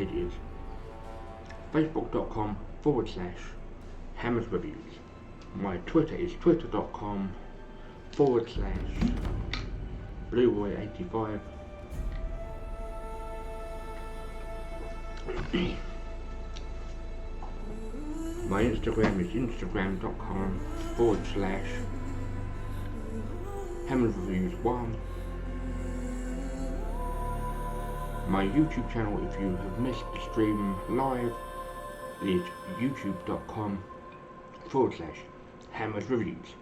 pages: facebook.com/Hammers Reviews. My Twitter is twitter.com/BlueBoy85. My Instagram is instagram.com/HammersReviews1. My YouTube channel, if you have missed the stream live, is youtube.com/HammersReviews.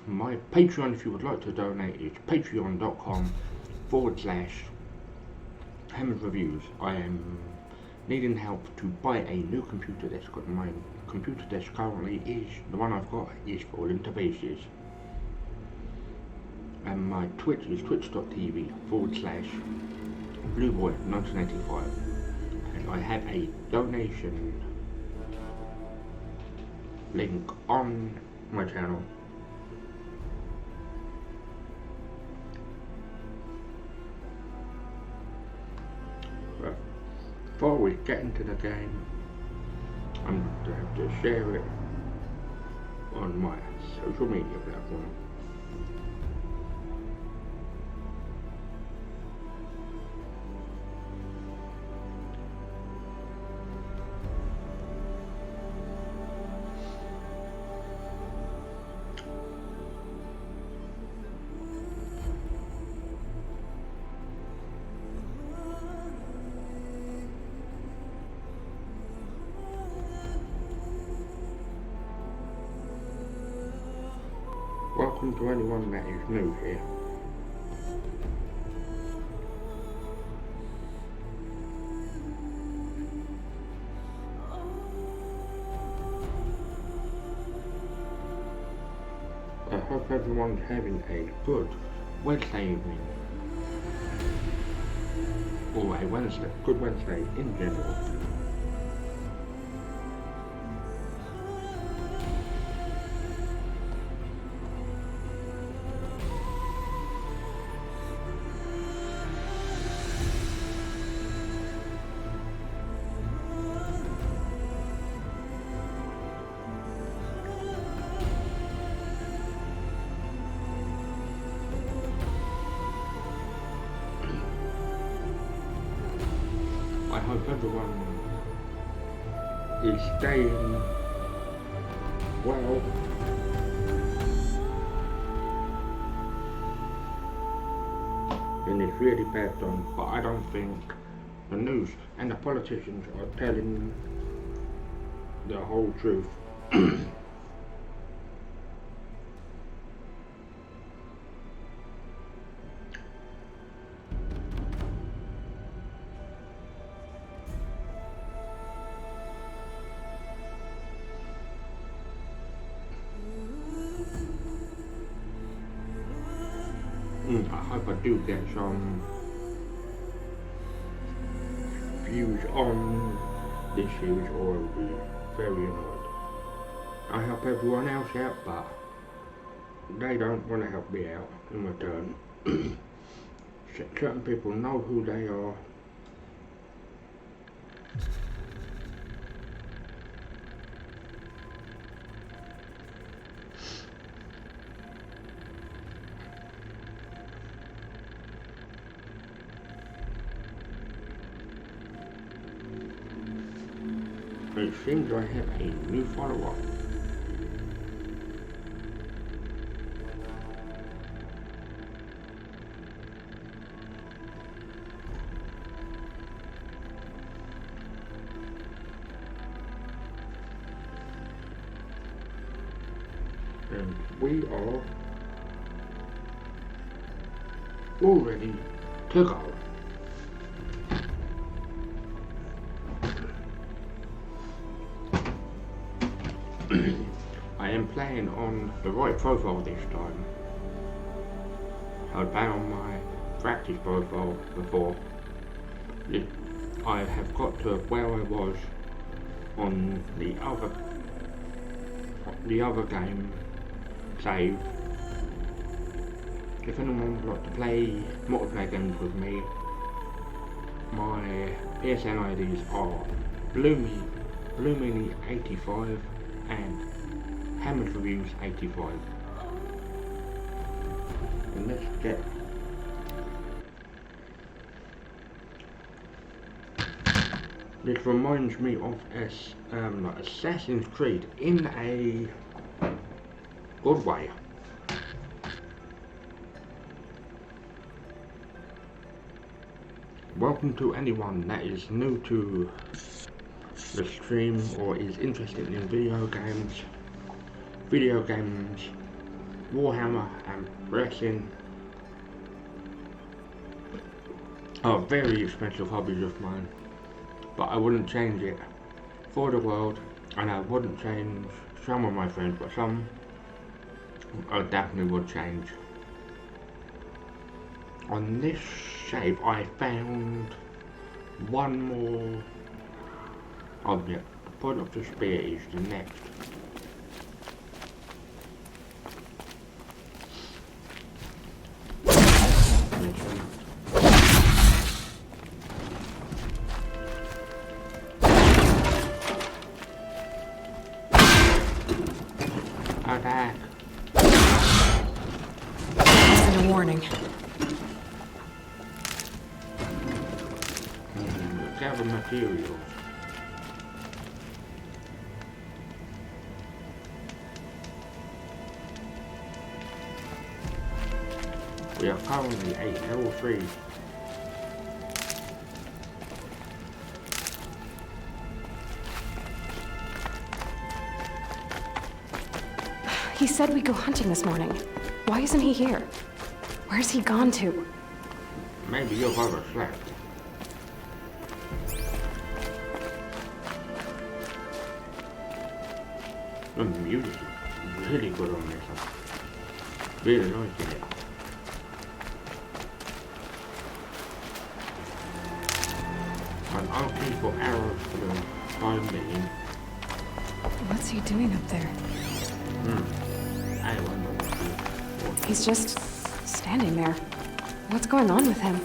My Patreon, if you would like to donate, is patreon.com/HammersReviews. I am needing help to buy a new computer desk. My computer desk currently is, the one I've got, is falling to pieces. And my Twitch is twitch.tv/BlueBoy1985. And I have a donation link on my channel. But before we get into the game, I'm going to have to share it on my social media platform. Welcome to anyone that is new here. I hope everyone's having a good Wednesday evening, or a good Wednesday in general. I hope everyone is staying well. In this really bad time, but I don't think the news and the politicians are telling the whole truth. I hope I do get some views on this series, or I'll be very annoyed. I help everyone else out, but they don't want to help me out in return. Certain people know who they are. It seems I have a new follower. And we are all ready to go. I am playing on the right profile this time. I've been on my practice profile before. I have got to where I was on the other game save. If anyone would like to play multiplayer games with me, my PSN IDs are Bloomini85 and Hammers Reviews 85. And let's get this reminds me of like Assassin's Creed in a good way. Welcome to anyone that is new to the stream or is interested in video games, Warhammer and wrestling are very expensive hobbies of mine, but I wouldn't change it for the world, and I wouldn't change some of my friends, but some I definitely would change. On this shape I found one more object. The point of the spear is the next. Attack. That's a warning. Gather materials. We are currently at level 3. He said we'd go hunting this morning. Why isn't he here? Where's he gone to? Maybe your brother slept. The music is really good on this one. Really liking it. And I'll keep for arrows for the time being. What's he doing up there? I wonder what He's just standing there. What's going on with him?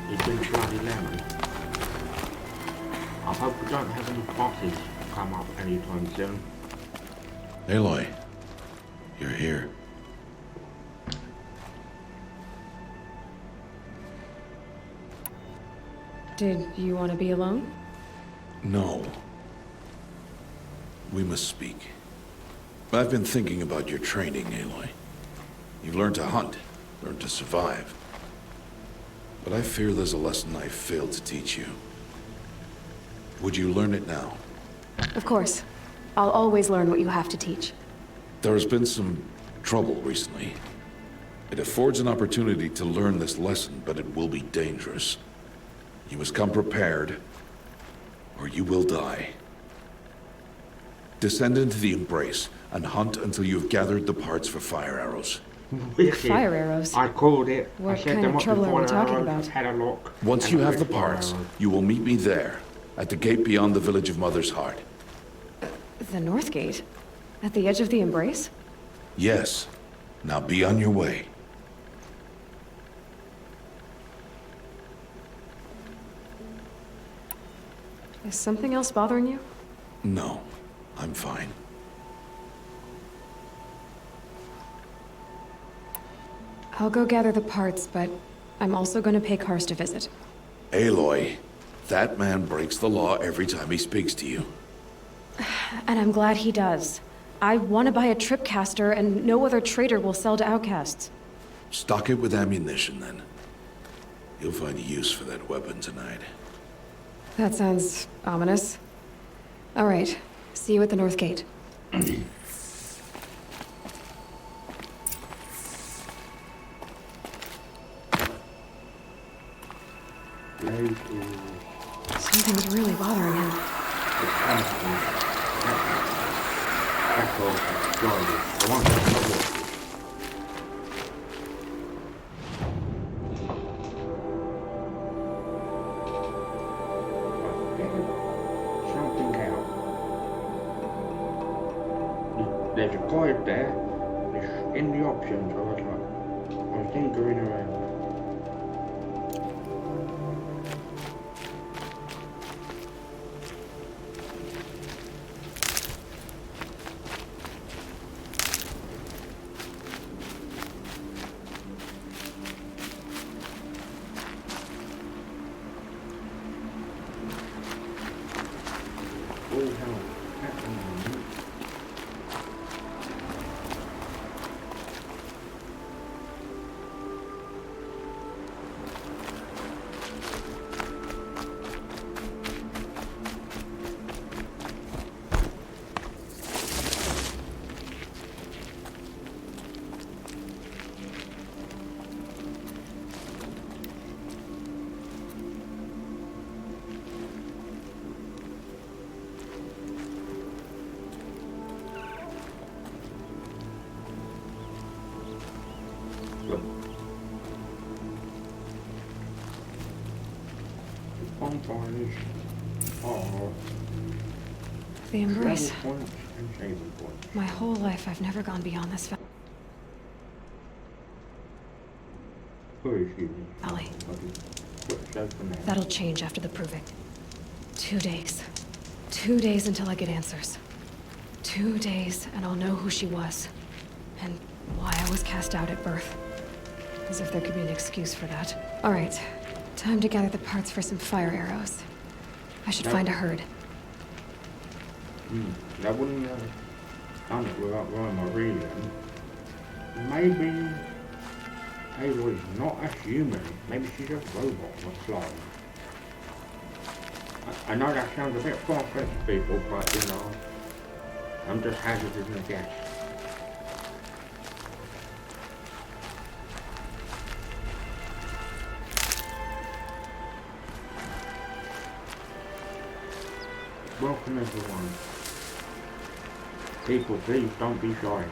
he's been bloody lemon. I hope we don't have any bosses come up anytime soon. Aloy, you're here. Did you want to be alone? No. We must speak. I've been thinking about your training, Aloy. You learned to hunt, learned to survive. But I fear there's a lesson I failed to teach you. Would you learn it now? Of course. I'll always learn what you have to teach. There has been some trouble recently. It affords an opportunity to learn this lesson, but it will be dangerous. You must come prepared, or you will die. Descend into the Embrace and hunt until you have gathered the parts for fire arrows. Wicked. Fire arrows? I called it. What I said kind there of must be trouble are we fire talking arrows. about? Had a look. Once and you I have the found fire parts, arrows. you will meet me there, at the gate beyond the village of Mother's Heart. The North Gate? At the edge of the Embrace? Yes. Now be on your way. Is something else bothering you? No, I'm fine. I'll go gather the parts, but I'm also going to pay Karst a visit. Aloy, that man breaks the law every time he speaks to you. And I'm glad he does. I want to buy a tripcaster, and no other trader will sell to outcasts. Stock it with ammunition, then. You'll find use for that weapon tonight. That sounds ominous. All right. See you at the North Gate. Something's really bothering him. Something out. There's a guide there. It's in the options. I was tinkering around. confines are The embrace. travel points and saving points. My whole life, I've never gone beyond this Who is you? valley. Footsteps from there. That'll change after the proving. 2 days. 2 days until I get answers. 2 days, and I'll know who she was. And why I was cast out at birth. As if there could be an excuse for that. All right. Time to gather the parts for some fire arrows. I should find a herd. That wouldn't have done it without running my reading. Maybe Aloy's not a human. Maybe she's a robot or clone. I know that sounds a bit far-fetched to people, but you know, I'm just hazarding a guess. Welcome everyone. People, please don't be shy.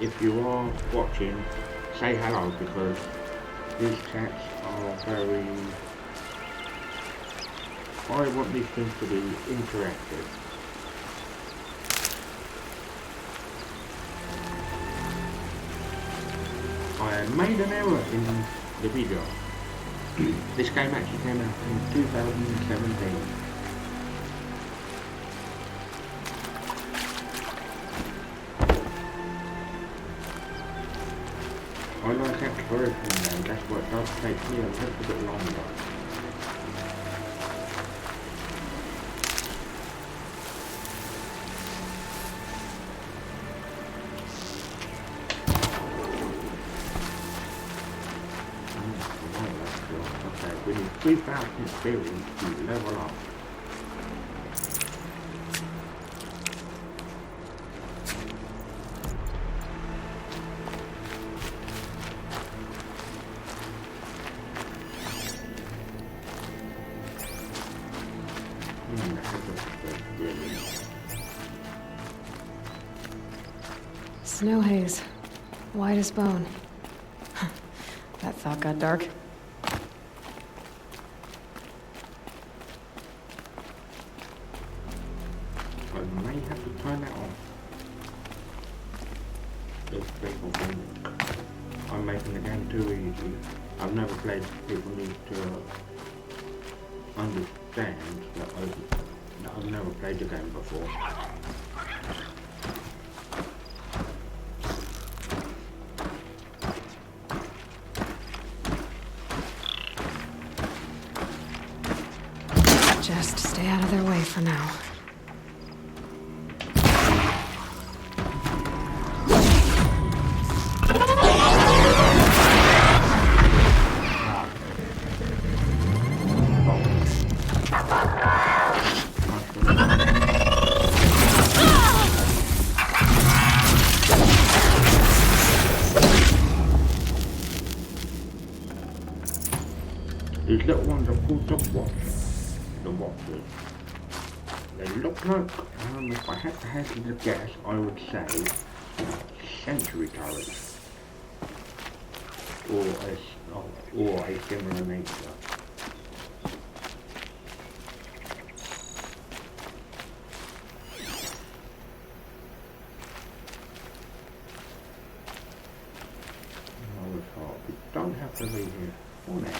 If you are watching, say hello, because these chats are very... I want these things to be interactive. I made an error in the video. This game actually came out in 2017. I like exploration now, that's what does take me a little bit longer. Okay, we need 3,000 experience to level up. Snow haze. White as bone. That thought got dark. I may have to turn that off. If people think I'm making the game too easy. I've never played. People need to understand that I've never played the game before. Just stay out of their way for now. These little ones are called the Watchers. The Watchers. They look like, if I had to hazard a guess, I would say sentry turrets. Or a similar nature. We don't have to be here for now.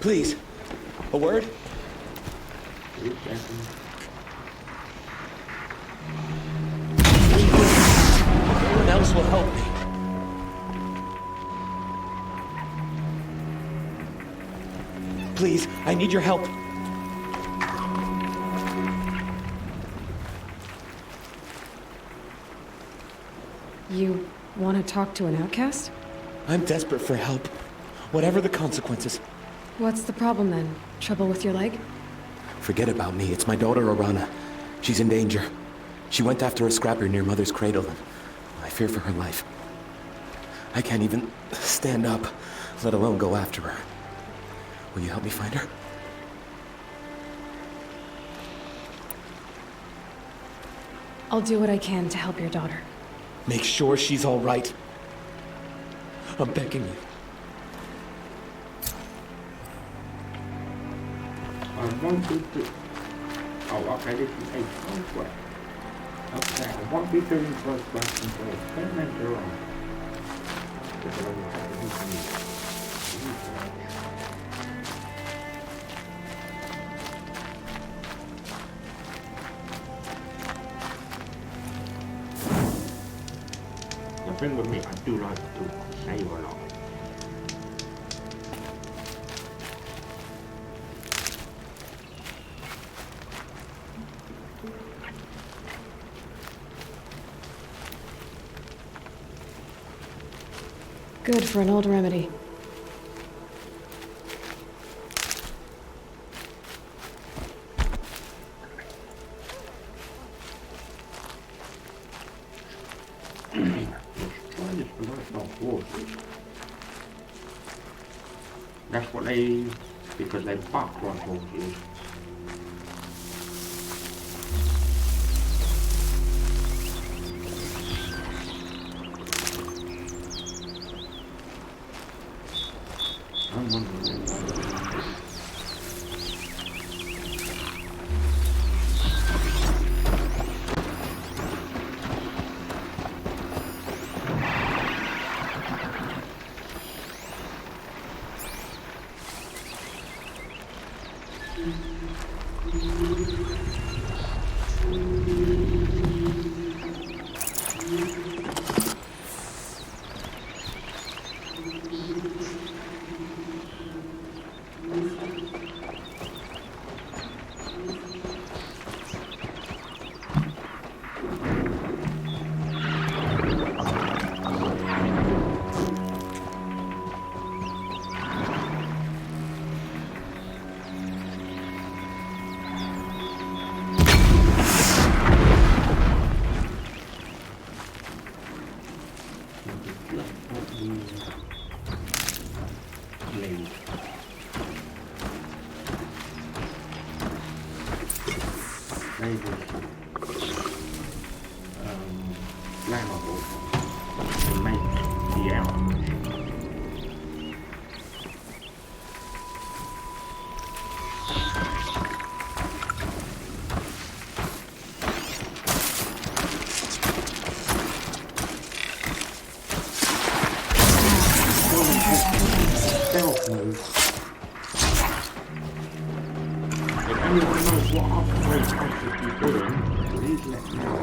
Please, a word? No one else will help me. Please, I need your help. You want to talk to an outcast? I'm desperate for help, whatever the consequences. What's the problem then? Trouble with your leg? Forget about me. It's my daughter, Arana. She's in danger. She went after a scrapper near Mother's cradle, and I fear for her life. I can't even stand up, let alone go after her. Will you help me find her? I'll do what I can to help your daughter. Make sure she's all right. I'm begging you. I wanted to... Oh, okay, this is H1 way. Okay, I won't be doing first person until 10 minutes on. Because I will have to do some research. The thing with me, I do like to save a lot. Good for an old remedy. That's what they, because they bark like horses. I'm wondering. Flammable to make the ammo. Stealth move. If anyone knows what upgrade I should be doing, please let me know.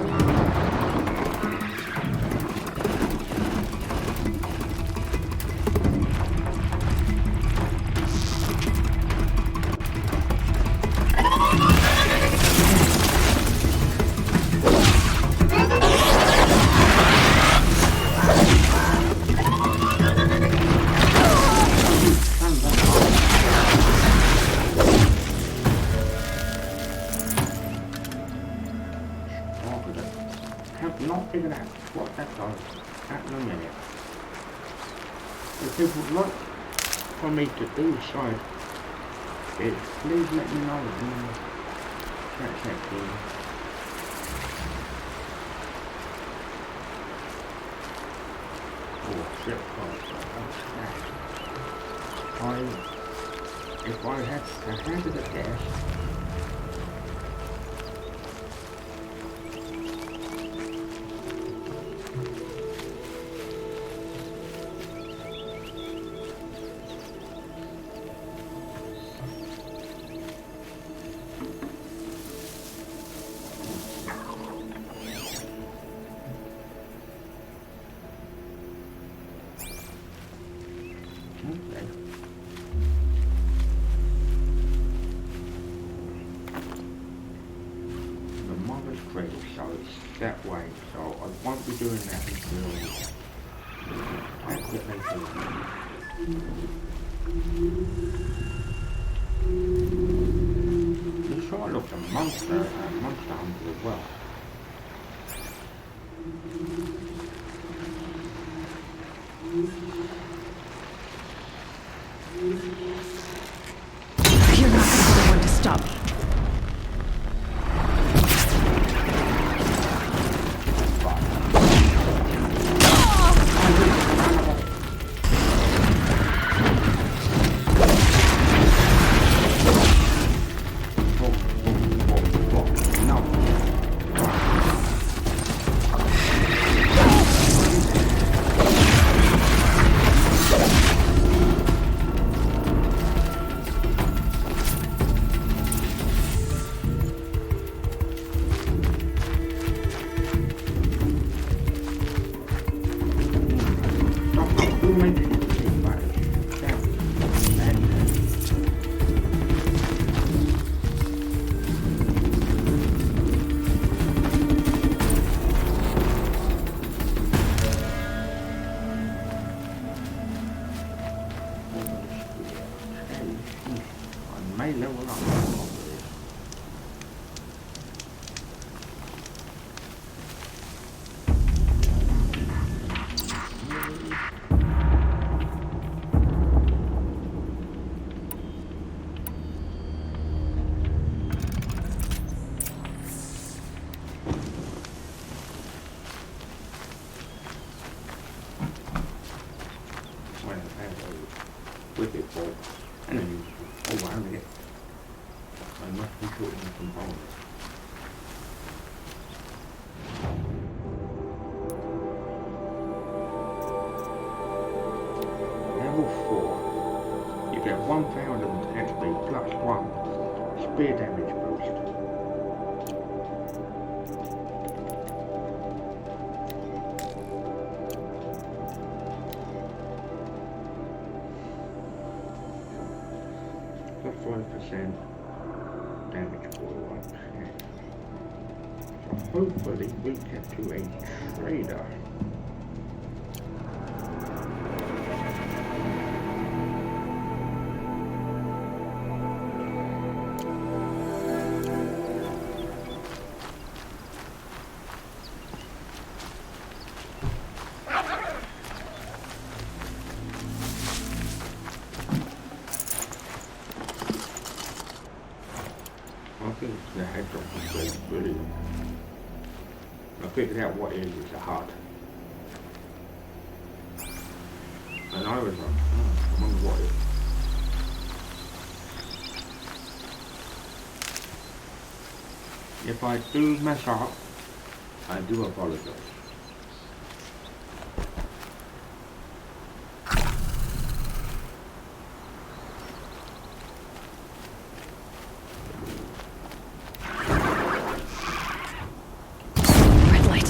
Not figured out what that does at the minute. If people would like for me to do side it, please let me know in the chat section. Oh shit, if I had a hazardous gas, so it's that way, so I won't be doing that until I get later. You sure look a monster hunter as well. fault. Enemies all around it. I must be short of components. Level 4. You get 1000 XP plus 1 spear damage boost. Plus 1% damage for 1%. So hopefully we get to a trader. I think the hedgehog is brilliant. I figured out what it is, it's a hut. And I was like, I wonder what it is. If I do mess up, I do apologize. Red light.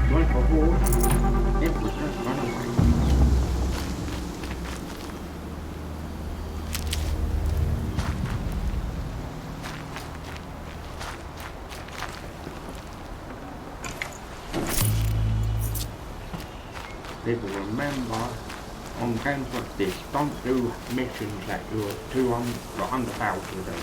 Run for horse. It was just run away. People remember on games like this, don't do missions that you're too underpowered to do.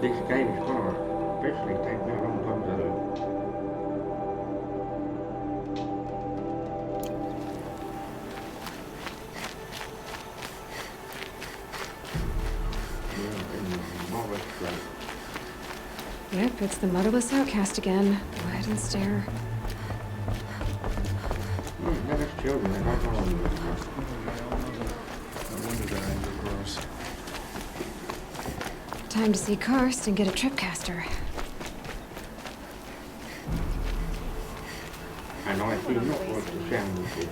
This game is gonna eventually take me a long time to do. Yeah, in the Morris Strait. Yep, it's the motherless outcast again. Go ahead and stare. They're just children, they don't know anything. No wonder they're angry gross. Time to see Karst and get a tripcaster. And I do not like the sound of this.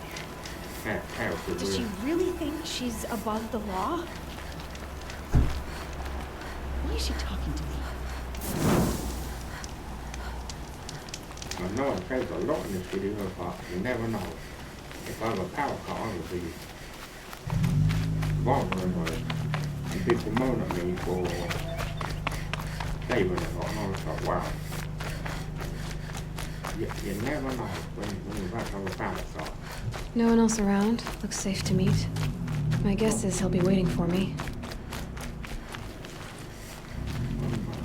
Character Does she really think she's above the law? Why is she talking to me? I know it says a lot in this video, but you never know. If I have a power cut, I would be bothering her. And people moan at me for saving it, and I was like, wow. You never know when you're about to have a power cut. No one else around. Looks safe to meet. My guess is he'll be waiting for me.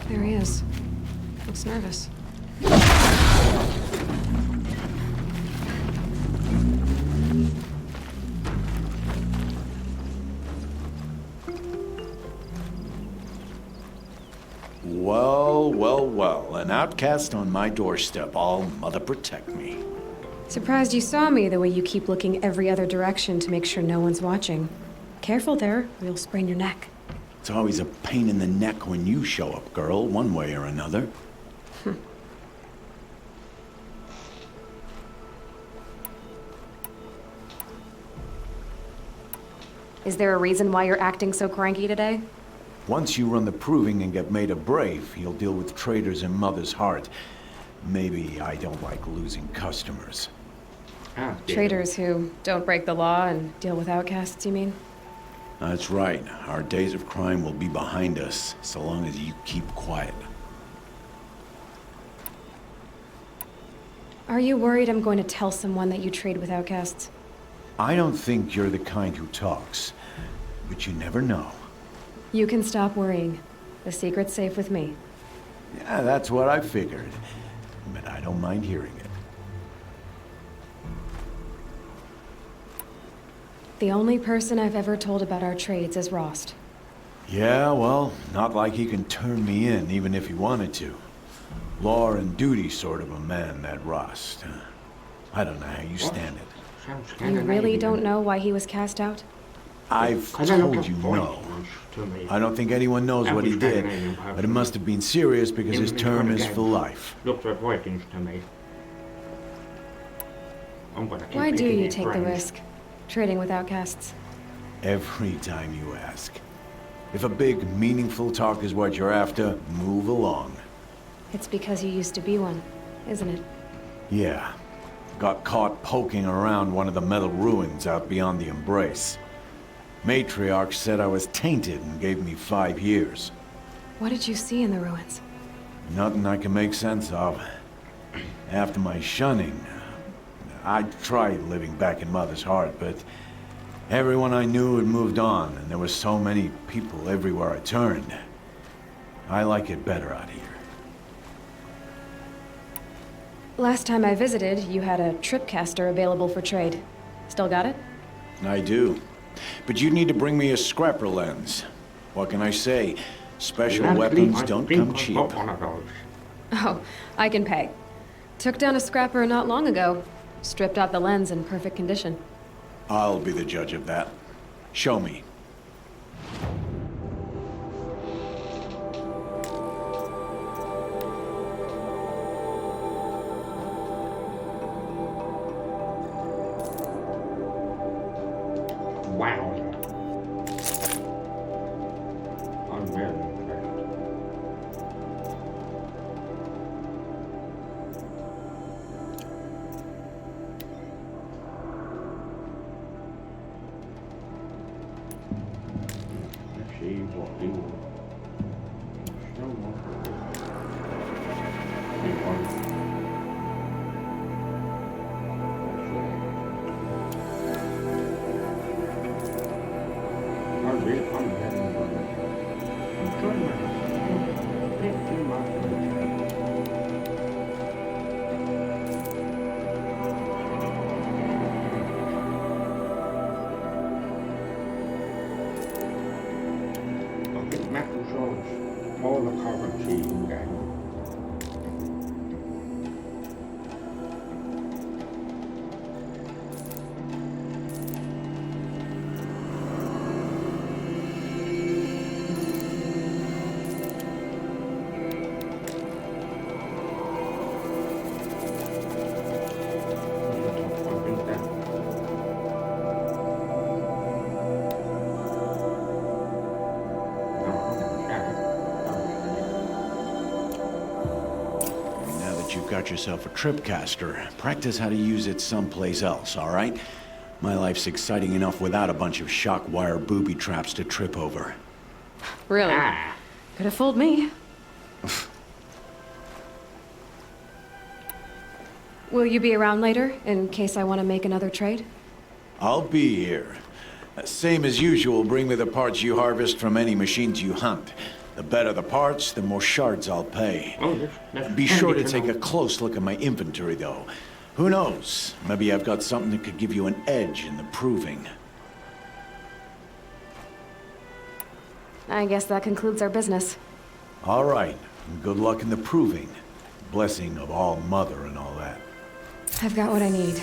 There he is. Looks nervous. Well, well, well. An outcast on my doorstep. All mother protect me. Surprised you saw me the way you keep looking every other direction to make sure no one's watching. Careful there, or you'll sprain your neck. It's always a pain in the neck when you show up, girl, one way or another. Is there a reason why you're acting so cranky today? Once you run the proving and get made a brave, he'll deal with traitors in Mother's Heart. Maybe I don't like losing customers. Ah, dear. Traitors who don't break the law and deal with outcasts, you mean? That's right. Our days of crime will be behind us, so long as you keep quiet. Are you worried I'm going to tell someone that you trade with outcasts? I don't think you're the kind who talks, but you never know. You can stop worrying. The secret's safe with me. Yeah, that's what I figured. But I don't mind hearing it. The only person I've ever told about our trades is Rost. Yeah, well, not like he can turn me in, even if he wanted to. Law and duty sort of a man, that Rost. I don't know how you stand it. Sounds You Scandinavian. really don't know why he was cast out? I've I don't know told what you point no. was to me. I don't think anyone knows what he did, but it must have been serious because his term is for life. Looks like Vikings to me. I'm gonna keep Why do picking you his take the brains. risk? Trading with outcasts? Every time you ask. If a big, meaningful talk is what you're after, move along. It's because you used to be one, isn't it? Yeah. Got caught poking around one of the metal ruins out beyond the Embrace. Matriarch said I was tainted and gave me 5 years. What did you see in the ruins? Nothing I can make sense of. After my shunning, I tried living back in Mother's Heart, but everyone I knew had moved on, and there were so many people everywhere I turned. I like it better out here. Last time I visited, you had a tripcaster available for trade. Still got it? I do. But you need to bring me a scrapper lens. What can I say? Special Actually, weapons I don't think come I've cheap. got one of those. Oh, I can pay. Took down a scrapper not long ago. Stripped out the lens in perfect condition. I'll be the judge of that. Show me. Wow. I'm very impressed. Let's see what he will. Still not. He won't. I'm getting I'm trying my bit too much. I'll get metal swords, all the currency in game. Now that you've got yourself a tripcaster, practice how to use it someplace else, all right? My life's exciting enough without a bunch of shock wire booby traps to trip over. Really? Ah, Could have fooled me. Will you be around later, in case I want to make another trade? I'll be here. Same as usual, bring me the parts you harvest from any machines you hunt. The better the parts, the more shards I'll pay. oh, that's Be sure to handy take a know. close look at my inventory, though. Who knows? Maybe I've got something that could give you an edge in the proving. I guess that concludes our business. All right. Good luck in the proving. Blessing of All Mother and all that. I've got what I need.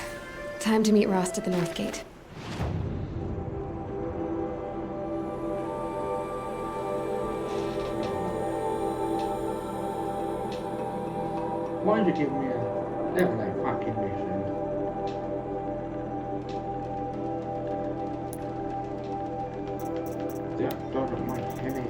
Time to meet Rost at the North Gate. Why did you give me a level 8 fucking mission? That doesn't make any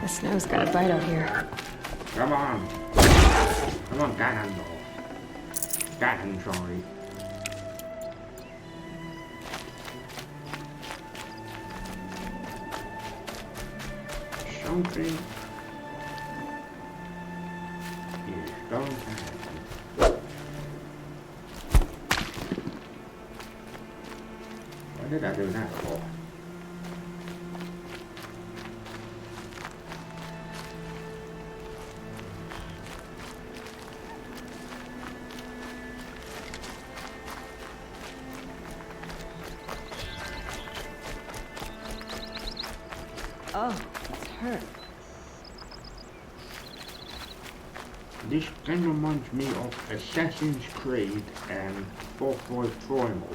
snow's got a bite out here. Come on. Come on, Ganondorf. Ganon, sorry. Something is going to happen. What did I do that for? Oh, it's her. This kind of reminds me of Assassin's Creed and Far Primal.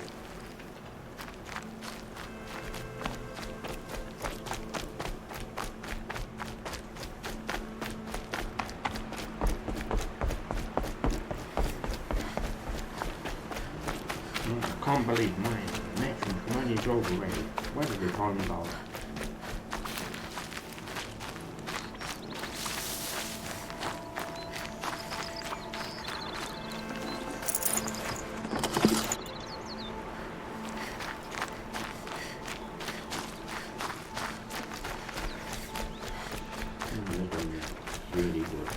I can't believe mine. Maximum money's overrated. What are they talking about? Really good.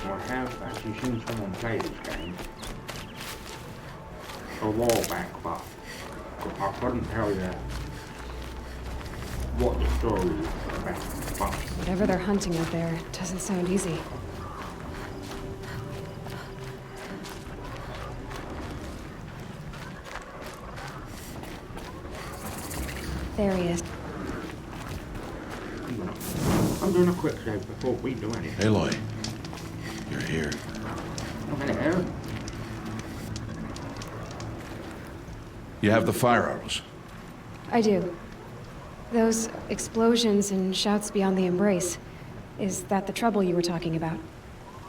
I have actually seen someone play this game a while back, but I couldn't tell you what the story is about. But Whatever they're hunting out there doesn't sound easy. There he is. I'm doing a quick save before we do anything. Aloy, you're here. I'm gonna help. You have the fire arrows. I do. Those explosions and shouts beyond the embrace. Is that the trouble you were talking about?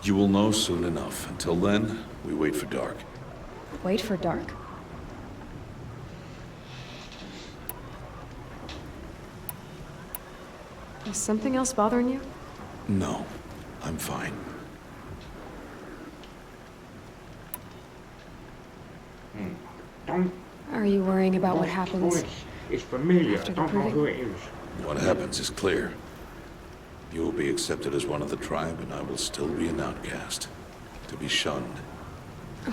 You will know soon enough. Until then, we wait for dark. Wait for dark. Is something else bothering you? No, I'm fine. Don't. Are you worrying about what happens? It's familiar. I after the don't know proving? who it is. What happens is clear. You will be accepted as one of the tribe, and I will still be an outcast. To be shunned.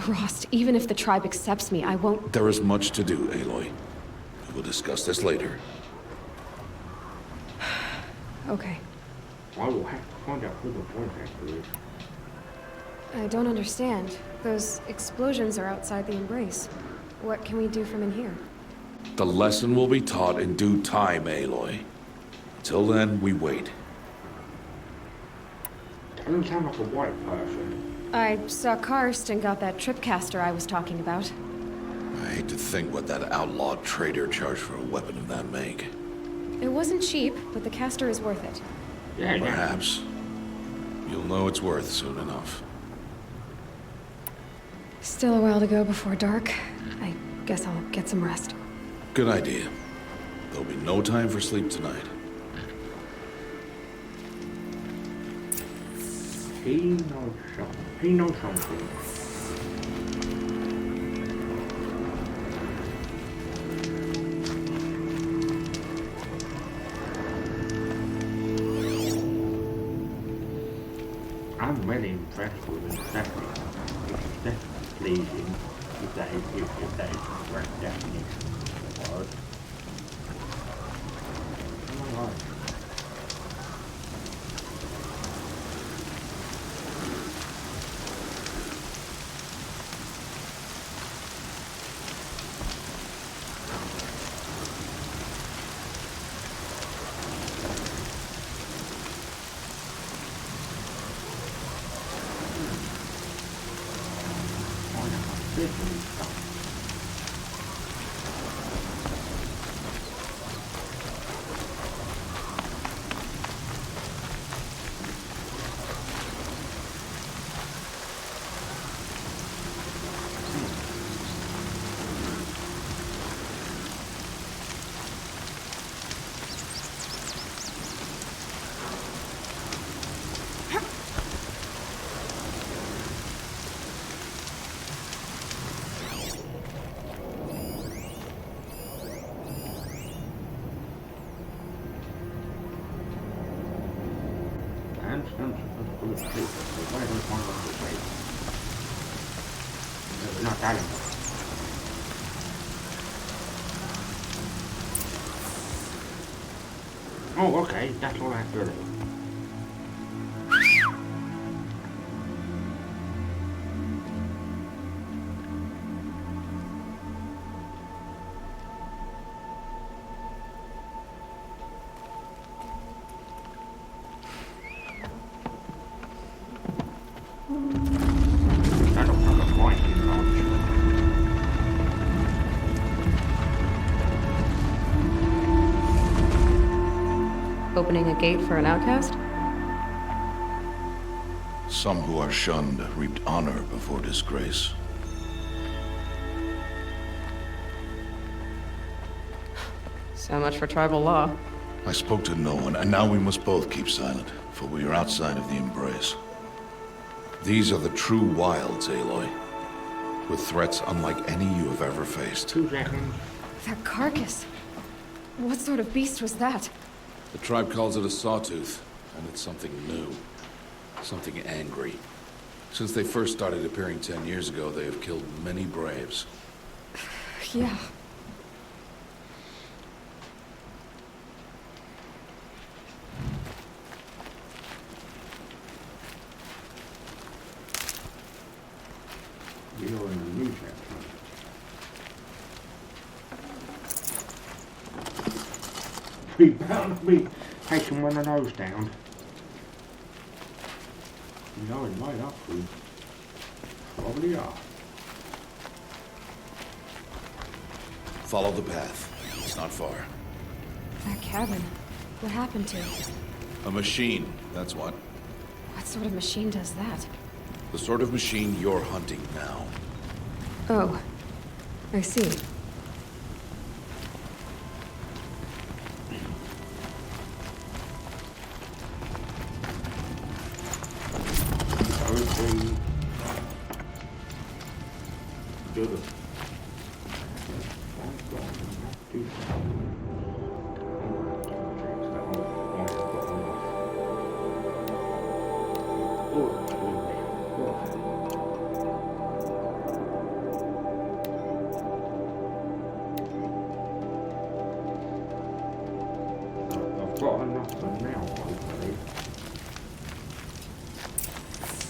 Rost, even if the tribe accepts me, I won't... There is much to do, Aloy. We will discuss this later. Okay. I will have to find out who the voice actor is. I don't understand. Those explosions are outside the embrace. What can we do from in here? The lesson will be taught in due time, Aloy. Until then, we wait. Doesn't sound like a white person. I saw Karst and got that tripcaster I was talking about. I hate to think what that outlawed trader charged for a weapon of that make. It wasn't cheap, but the caster is worth it. Yeah, Perhaps. You'll know it's worth soon enough. Still a while to go before dark. I guess I'll get some rest. Good idea. There'll be no time for sleep tonight. He knows something. He knows something. I'm really impressed with his technique. It's definitely pleasing if that is the correct definition of the word. Alright. Why don't want to say? Not that enough. Oh, okay, that's all I have to do. I don't have a point in launch. Opening a gate for an outcast? Some who are shunned reaped honor before disgrace. So much for tribal law. I spoke to no one, and now we must both keep silent, for we are outside of the embrace. These are the true wilds, Aloy, with threats unlike any you have ever faced. 2 seconds. That carcass. What sort of beast was that? The tribe calls it a sawtooth, and it's something new. Something angry. Since they first started appearing 10 years ago, they have killed many braves. Yeah. You're in the new chapter. Be bound to be taking one of those down. You know, it might up we probably are. Follow the path. It's not far. That cabin. What happened to it? A machine, that's what. What sort of machine does that? The sort of machine you're hunting now. Oh. I see.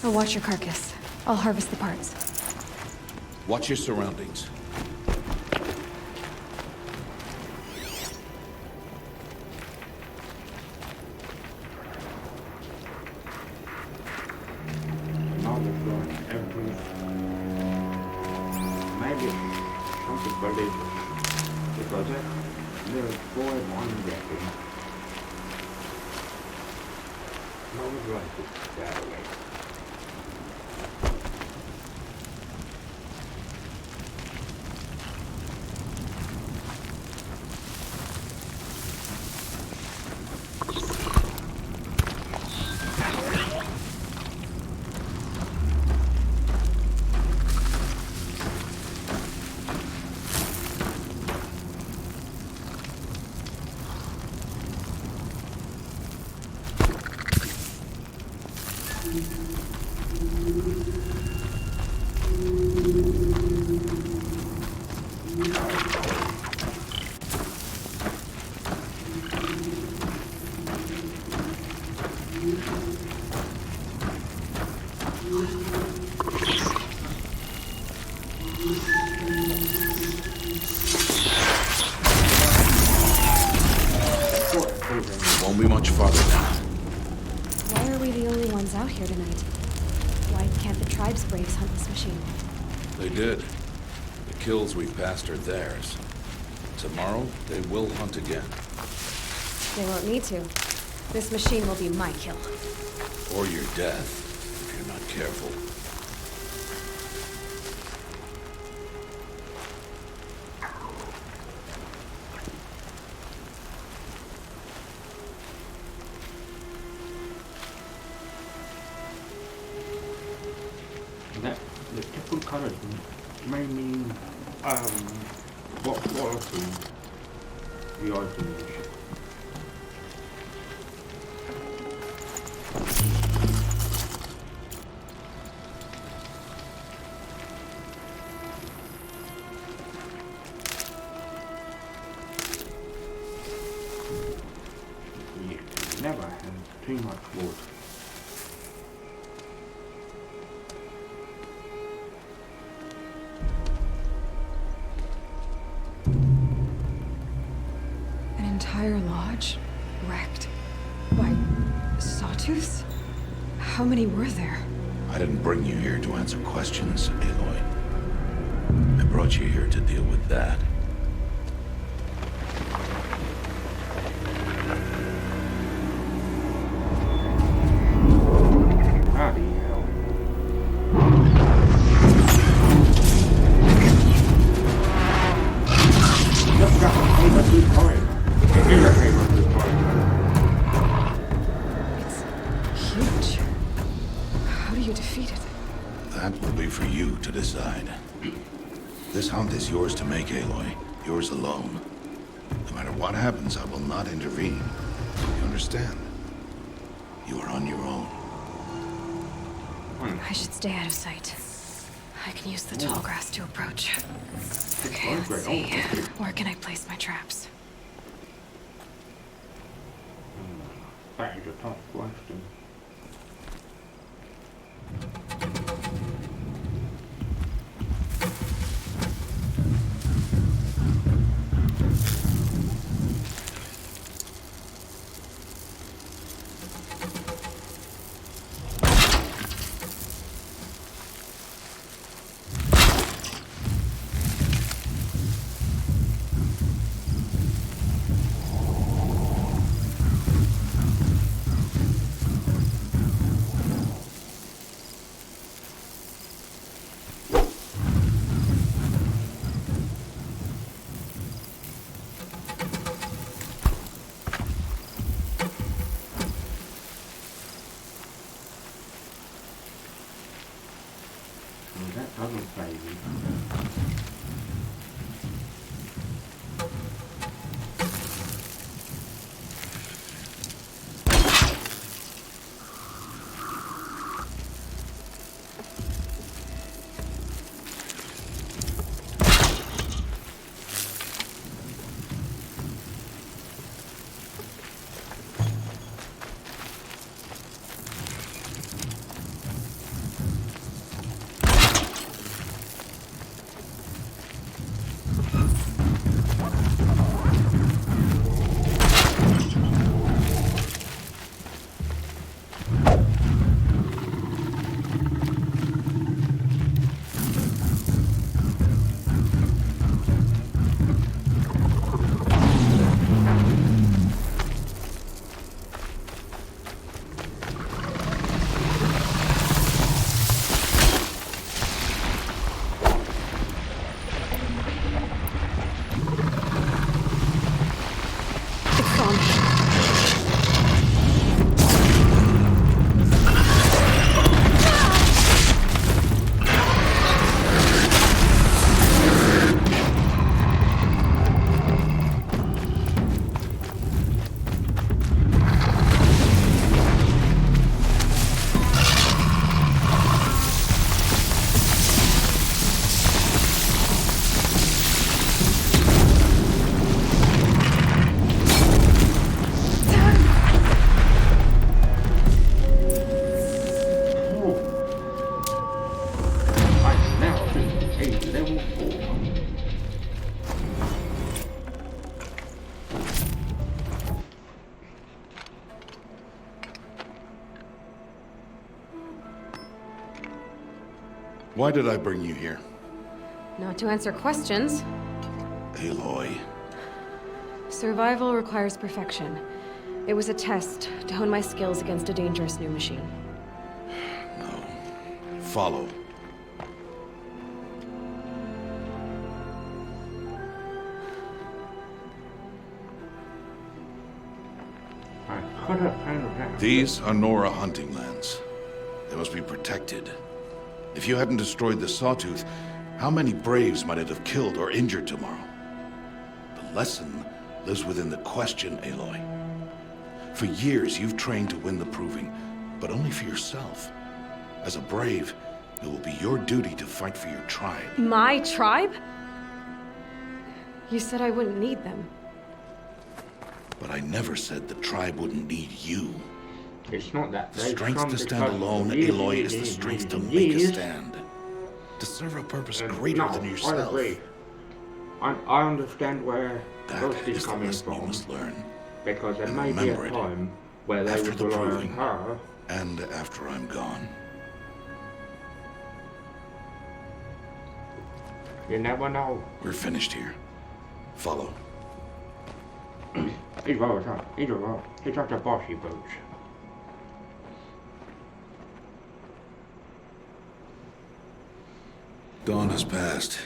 I'll watch your carcass. I'll harvest the parts. Watch your surroundings. Maybe something believable. Because there's boy one getting. No one's like it that way. Won't be much farther now. Why are we the only ones out here tonight? Why can't the tribe's braves hunt this machine? They did. The kills we've passed are theirs. Tomorrow, they will hunt again. They won't need to. This machine will be my kill. Or your death, if you're not careful. That the different colours may mean what quality the item is. too much wood. An entire lodge wrecked by sawtooths? How many were there? I didn't bring you here to answer questions, Aloy. I brought you here to deal with that. Bloody hell. Look, that came up this time. It never came up this time. It's huge. How do you defeat it? That will be for you to decide. This hunt is yours to make, Aloy. Yours alone. No matter what happens, I will not intervene. You understand? You are on your own. I should stay out of sight. I can use the tall grass to approach. Okay, let's see. Where can I place my traps? That is a tough question. That doesn't phase me. Why did I bring you here? Not to answer questions. Aloy. Survival requires perfection. It was a test to hone my skills against a dangerous new machine. No. Follow. I could have found that. These are Nora hunting lands. They must be protected. If you hadn't destroyed the Sawtooth, how many Braves might it have killed or injured tomorrow? The lesson lives within the question, Aloy. For years, you've trained to win the Proving, but only for yourself. As a Brave, it will be your duty to fight for your tribe. My tribe? You said I wouldn't need them. But I never said the tribe wouldn't need you. It's not that. The They've strength come to stand because alone, years and Aloy, years is the and strength to years and make a years. stand. To serve a purpose And greater no, than I yourself. agree. I understand where That Ghost is is the coming lesson you from, must learn. because there And may be a remember it time where they after would the rely on proving. her. And after I'm gone. You never know. We're finished here. Follow. He's right, he's alright. He's just a bossy boots. Dawn has passed.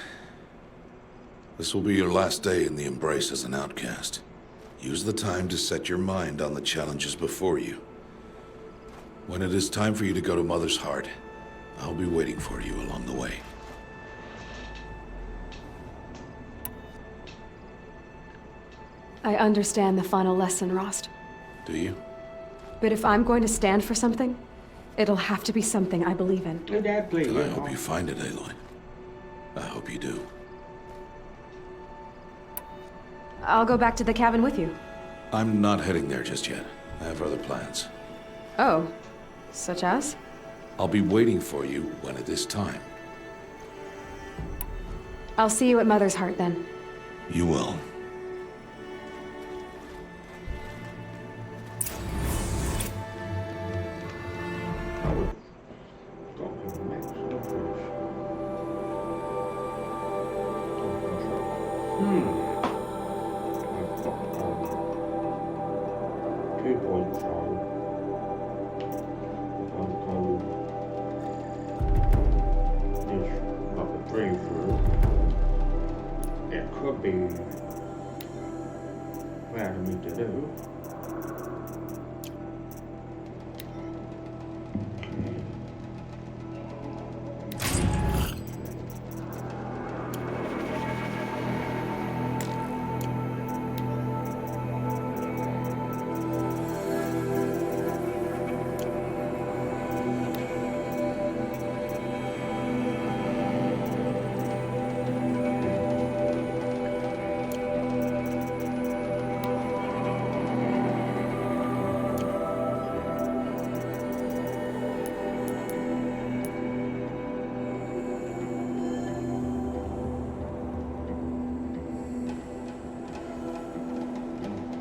This will be your last day in the Embrace as an outcast. Use the time to set your mind on the challenges before you. When it is time for you to go to Mother's Heart, I'll be waiting for you along the way. I understand the final lesson, Rost. Do you? But if I'm going to stand for something, it'll have to be something I believe in. Hey, Dad, please. Then I hope you find it, Aloy. I hope you do. I'll go back to the cabin with you. I'm not heading there just yet. I have other plans. Oh, such as? I'll be waiting for you when it is time. I'll see you at Mother's Heart then. You will. It could be what I need to do.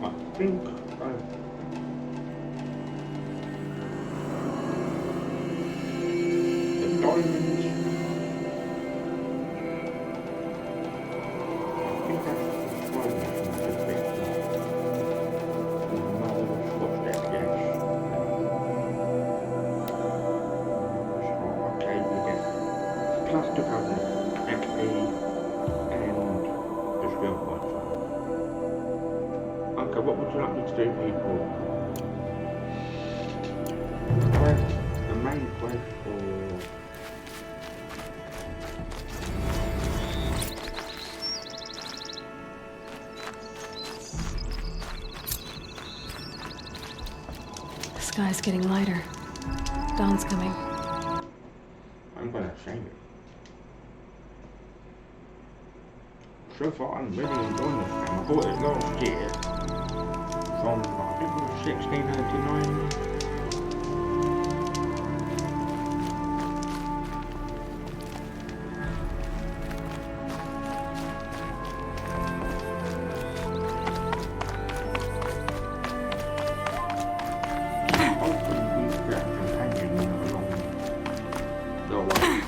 I think the diamonds. I think that's the diamonds from the big mother's footstep, yes. Okay, we get plus 2,000 XP and the skill points. Okay, what would you like me to do, people? Quest, the main quest for... The sky's getting lighter. Dawn's coming. I'm gonna save it. So far, I'm really enjoying this game. I bought it last year from, I think it was 1699. Hopefully, we get a companion along the way.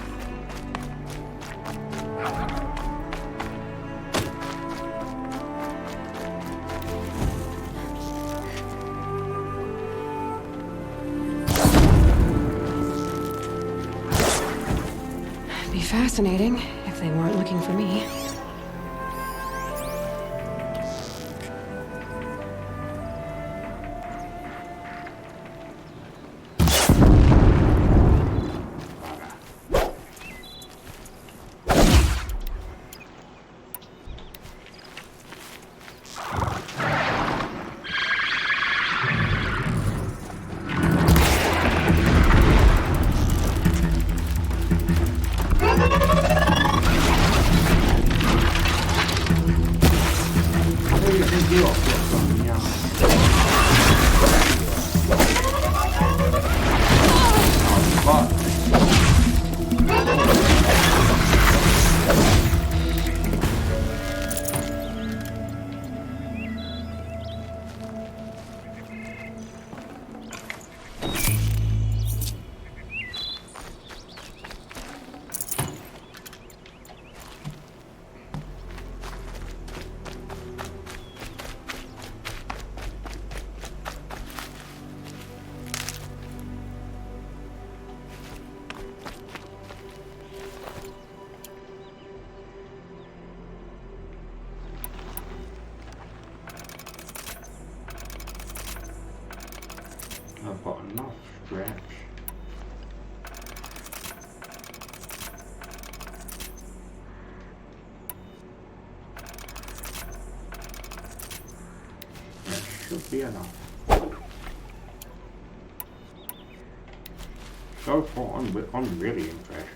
Be fascinating if they weren't looking for me. be enough. So far, I'm really impressed.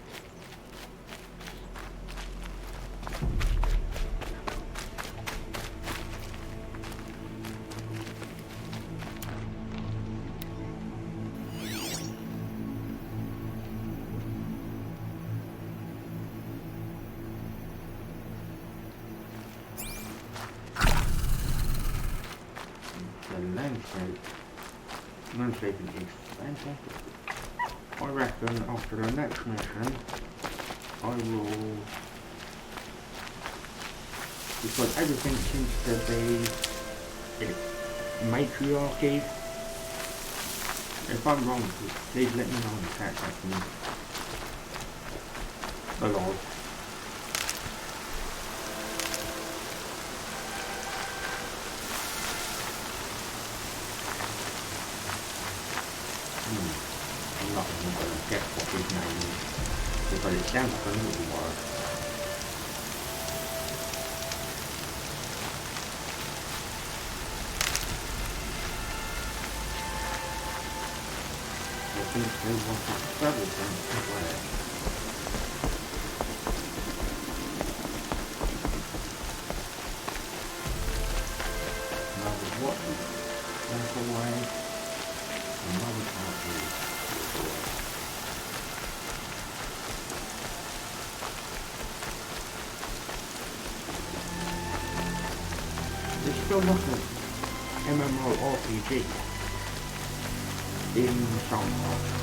Landscaping is fantastic. I reckon after the next mission, I will, because everything seems to be matriarchy. If I'm wrong, please let me know in the chat section below. I'm not even going to guess what his name is, because it sounds like a new word. I think they want that several things as well. Another what? That's away. Another part is there's still nothing MMORPG in Sony.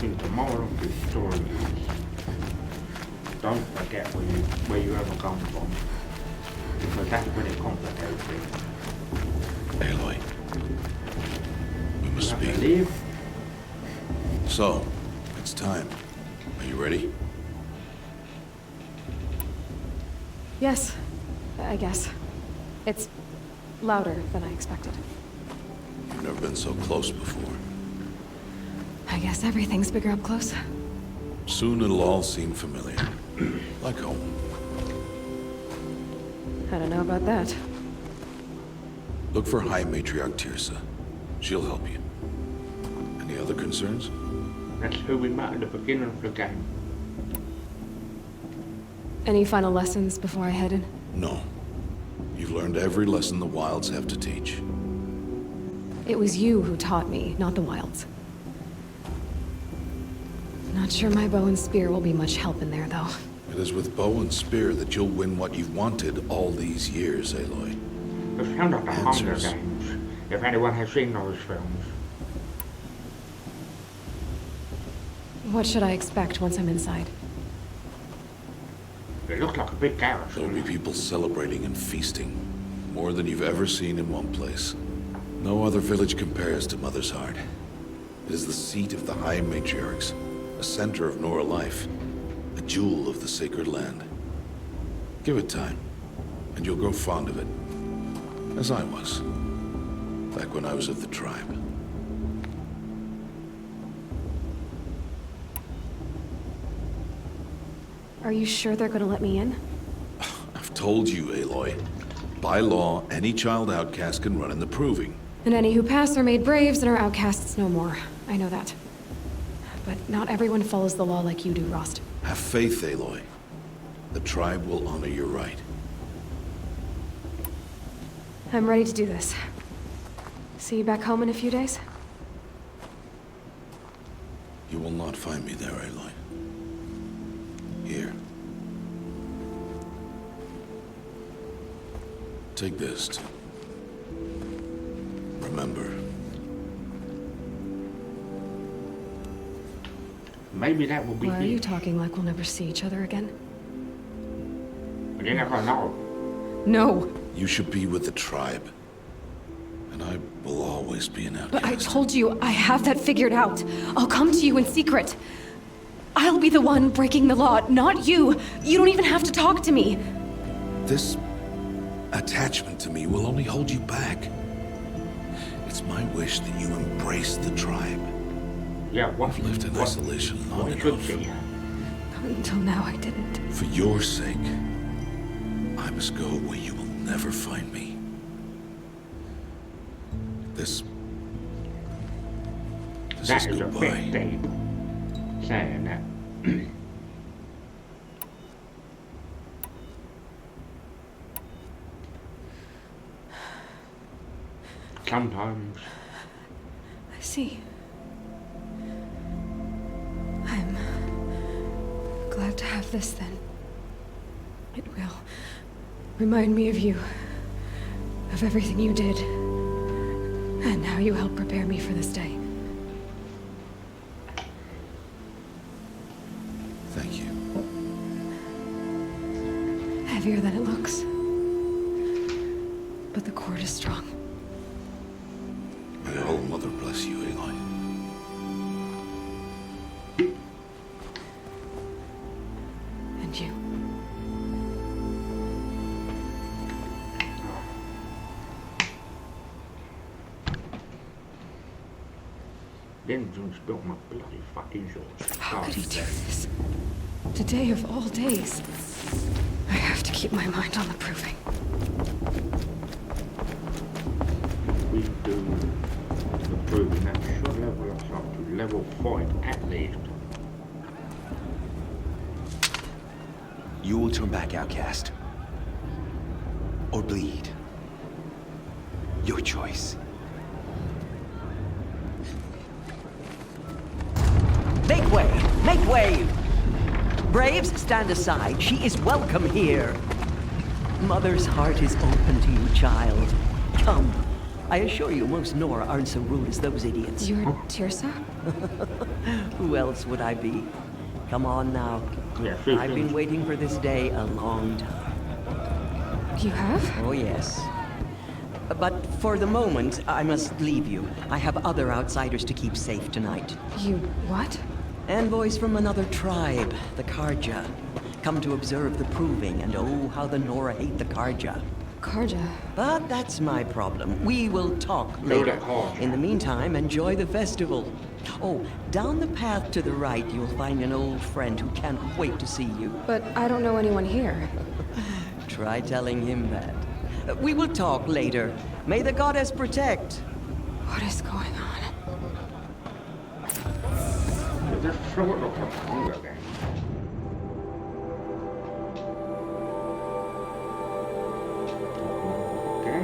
The moral of this story is don't forget where you ever come from, because that's when it complicates things. Aloy, we must You have to speak. leave. So, it's time. Are you ready? Yes, I guess. It's louder than I expected. You've never been so close before. I guess everything's bigger up close. Soon it'll all seem familiar. Like home. I don't know about that. Look for High Matriarch Tirsa. She'll help you. Any other concerns? That's who we met at the beginning of the game. Any final lessons before I head in? No. You've learned every lesson the Wilds have to teach. It was you who taught me, not the Wilds. Not sure my bow and spear will be much help in there, though. It is with bow and spear that you'll win what you've wanted all these years, Aloy. It sounds like the Hunger Answers. Games, if anyone has seen those films. What should I expect once I'm inside? It looks like a big garrison. There'll be people celebrating and feasting. More than you've ever seen in one place. No other village compares to Mother's Heart. It is the seat of the High Matriarchs, a center of Nora life, a jewel of the sacred land. Give it time, and you'll grow fond of it. As I was, back when I was of the tribe. Are you sure they're gonna let me in? I've told you, Aloy. By law, any child outcast can run in the proving. And any who pass are made braves and are outcasts no more. I know that. But not everyone follows the law like you do, Rost. Have faith, Aloy. The tribe will honor your right. I'm ready to do this. See you back home in a few days? You will not find me there, Aloy. Here. Take this to remember. Maybe that will be Why are you it. talking like we'll never see each other again? But you never know. No! You should be with the tribe. I will always be an outcast. But I told you, I have that figured out. I'll come to you in secret. I'll be the one breaking the law, not you. You don't even have to talk to me. This attachment to me will only hold you back. It's my wish that you embrace the tribe. Yeah, what? I've lived in isolation long What should enough. she? Until now, I didn't. For your sake, I must go where you will never find me. This That is is a goodbye. bit deep. Saying that. Sometimes I see. I'm glad to have this then. It will remind me of you, of everything you did, and how you helped prepare me for this day. Thank you. Heavier than it looks. But the cord is strong. May All Mother bless you, Aloy. And you. Denton spilled my bloody fucking sauce. How could he do this? Today of all days. I have to keep my mind on the proving. We do the proving that should level us up to level 5 at least. You will turn back, outcast. Or bleed. Your choice. Make way! Make way! Braves, stand aside. She is welcome here. Mother's heart is open to you, child. Come. I assure you, most Nora aren't so rude as those idiots. You're Tirsa? Who else would I be? Come on now. Yeah, I've been waiting for this day a long time. You have? Oh, yes. But for the moment, I must leave you. I have other outsiders to keep safe tonight. You what? Envoys from another tribe, the Karja. Come to observe the proving, and oh, how the Nora hate the Karja. Karja. But that's my problem. We will talk No, later. the Karja. In the meantime, enjoy the festival. Oh, down the path to the right, you'll find an old friend who can't wait to see you. But I don't know anyone here. Try telling him that. We will talk later. May the goddess protect. What is going on? Just throw it off the hunger then. Okay.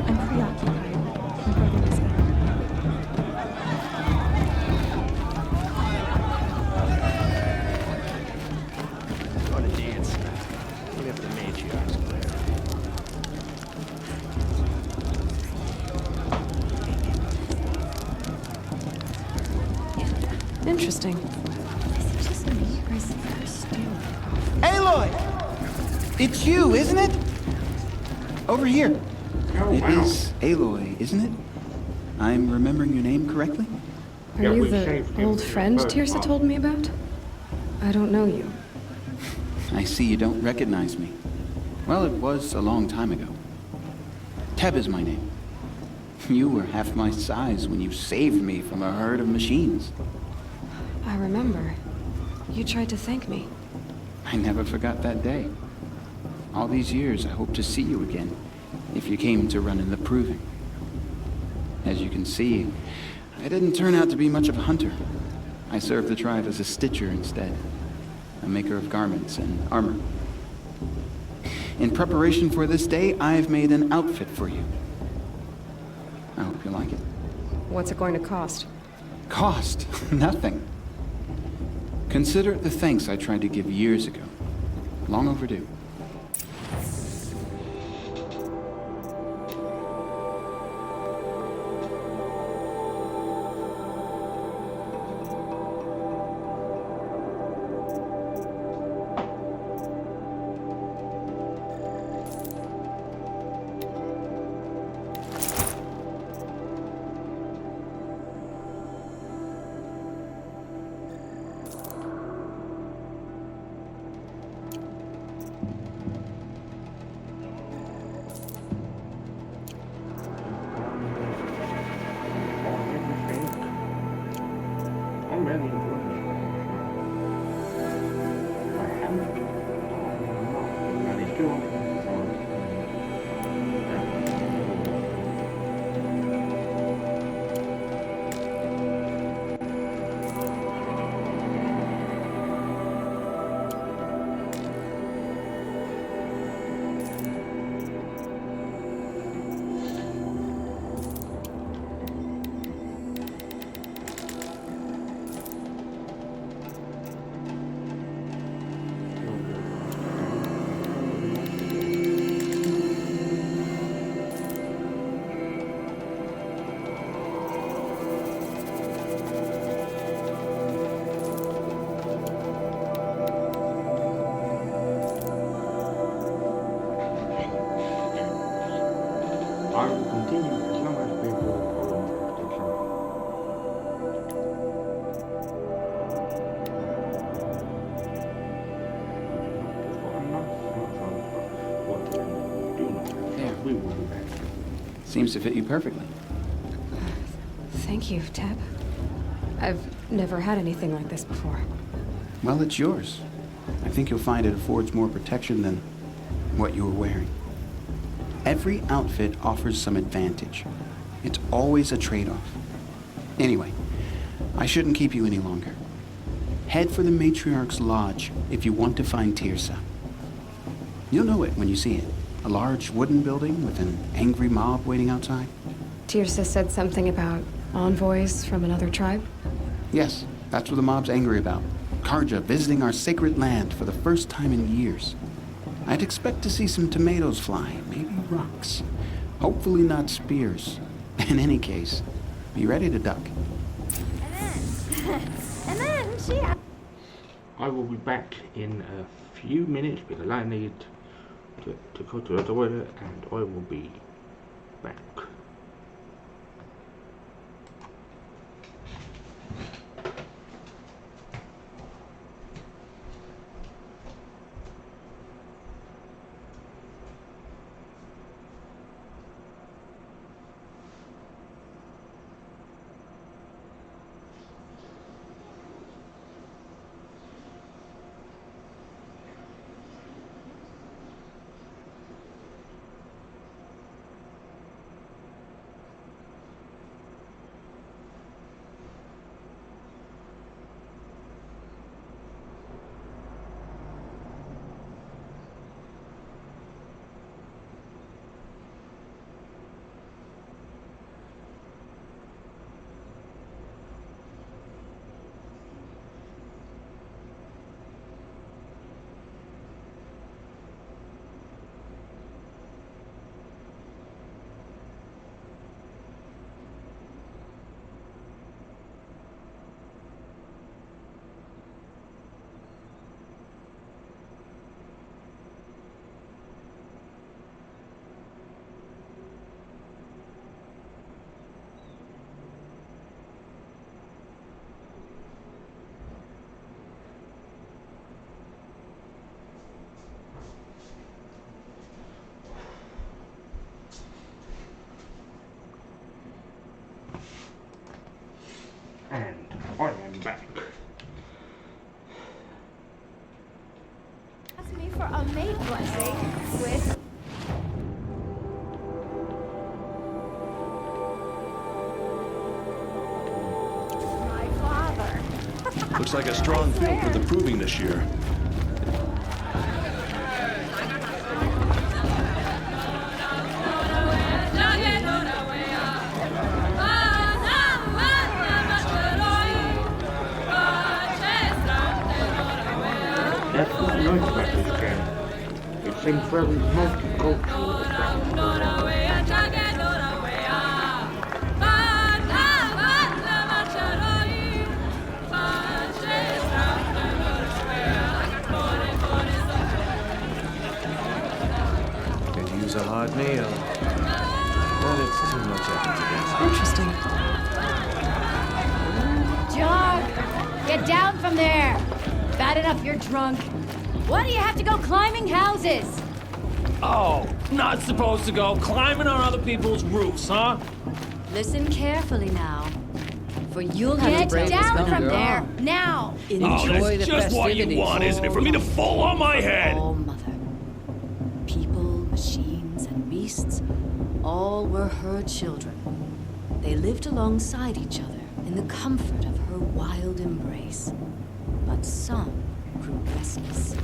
I'm preoccupied. My brother was Going to dance. What if the matriarch's there? interesting. Aloy! It's you, isn't it? Over here. Oh, It wow. is Aloy, isn't it? I'm remembering your name correctly? Are Yeah, you we the saved him old for the friend first Tirsa part. told me about? I don't know you. I see you don't recognize me. Well, it was a long time ago. Teb is my name. You were half my size when you saved me from a herd of machines. I remember. You tried to thank me. I never forgot that day. All these years, I hope to see you again, if you came to run in the proving. As you can see, I didn't turn out to be much of a hunter. I served the tribe as a stitcher instead, a maker of garments and armor. In preparation for this day, I've made an outfit for you. I hope you like it. What's it going to cost? Cost? Nothing. Consider it the thanks I tried to give years ago. Long overdue. Seems to fit you perfectly. Thank you, Teb. I've never had anything like this before. Well, it's yours. I think you'll find it affords more protection than what you were wearing. Every outfit offers some advantage. It's always a trade-off. Anyway, I shouldn't keep you any longer. Head for the Matriarch's Lodge if you want to find Tirsa. You'll know it when you see it. A large wooden building with an angry mob waiting outside. Tirsa said something about envoys from another tribe? Yes, that's what the mob's angry about. Karja visiting our sacred land for the first time in years. I'd expect to see some tomatoes fly, maybe rocks. Hopefully not spears. In any case, be ready to duck. And then she... I will be back in a few minutes because I need to go to the toilet, and I will be back. And I am back. Ask me for a mate blessing with... my father. Looks like a strong field for the proving this year. That's what I like about this game. It seems very multicultural. Could use a hot meal. But it's too much effort to Interesting. Jog! Get down from there! Bad enough you're drunk. Why do you have to go climbing houses? Oh, not supposed to go climbing on other people's roofs, huh? Listen carefully now. For you'll get down from there, now! Oh, that's just what you want, isn't it? For me to fall on my head! All mother. People, machines, and beasts, all were her children. They lived alongside each other in the comfort of her wild embrace. But some grew restless.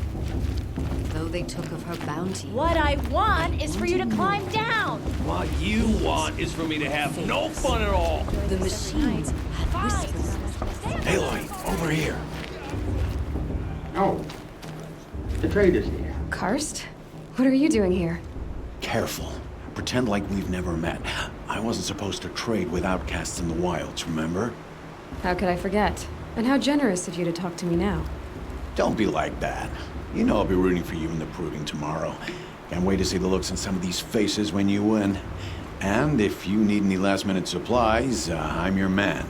Though they took of her bounty... What I want is for you to climb down! What you want is for me to have no fun at all! The machines had whispers. Aloy, over here. Oh, the trader's here. Karst? What are you doing here? Careful. Pretend like we've never met. I wasn't supposed to trade with outcasts in the wilds, remember? How could I forget? And how generous of you to talk to me now. Don't be like that. You know I'll be rooting for you in the proving tomorrow. Can't wait to see the looks on some of these faces when you win. And if you need any last-minute supplies, I'm your man.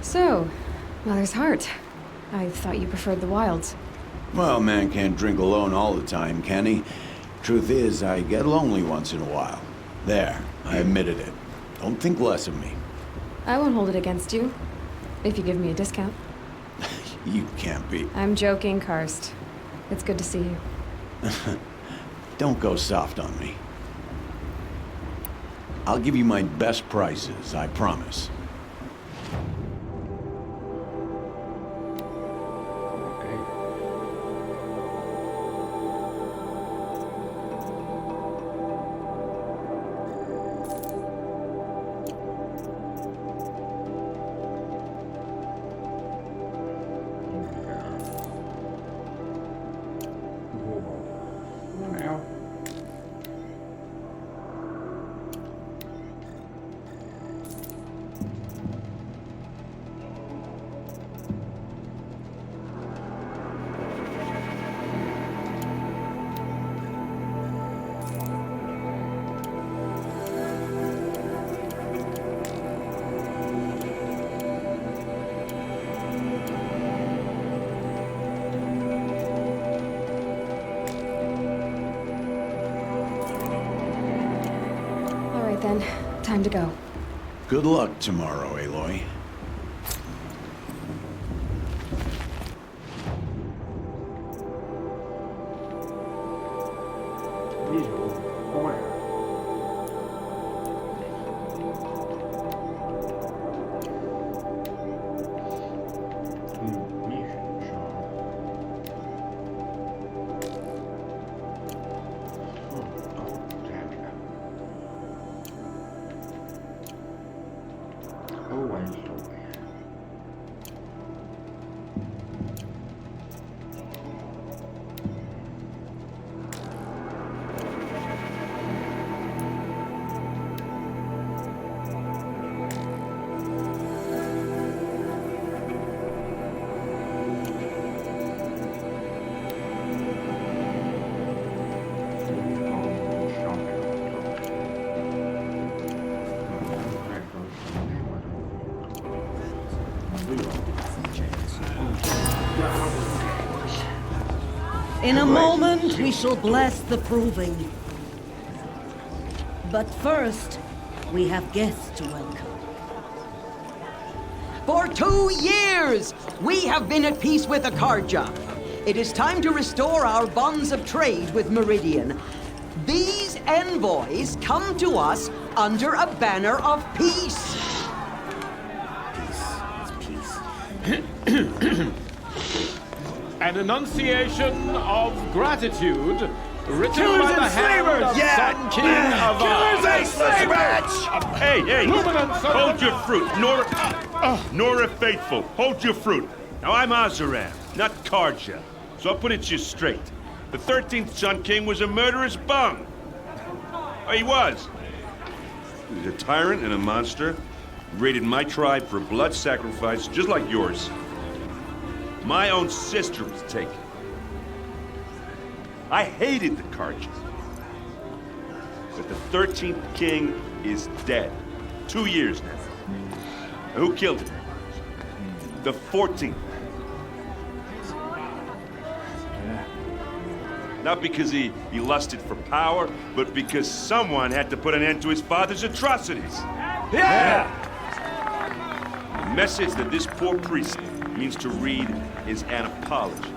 So, Mother's Heart. I thought you preferred the wilds. Well, man can't drink alone all the time, can he? Truth is, I get lonely once in a while. There, I admitted it. Don't think less of me. I won't hold it against you, if you give me a discount. You can't be. I'm joking, Karst. It's good to see you. Don't go soft on me. I'll give you my best prices, I promise. Then, time to go. Good luck tomorrow, Aloy. In a moment, we shall bless the proving. But first, we have guests to welcome. For 2 years, we have been at peace with Akarja. It is time to restore our bonds of trade with Meridian. These envoys come to us under a banner of peace. An enunciation of gratitude written by the hand of Sun King of Hey, hold your fruit. Nora Faithful, hold your fruit. Now, I'm Azaram, not Karja, so I'll put it to you straight. The 13th Sun King was a murderous bum. Oh, he was. He was a tyrant and a monster. Raided my tribe for blood sacrifice, just like yours. My own sister was taken. I hated the Karjas. But the 13th king is dead. 2 years now. And who killed him? The 14th. Not because he lusted for power, but because someone had to put an end to his father's atrocities. Yeah! The message that this poor priest means to read is an apology.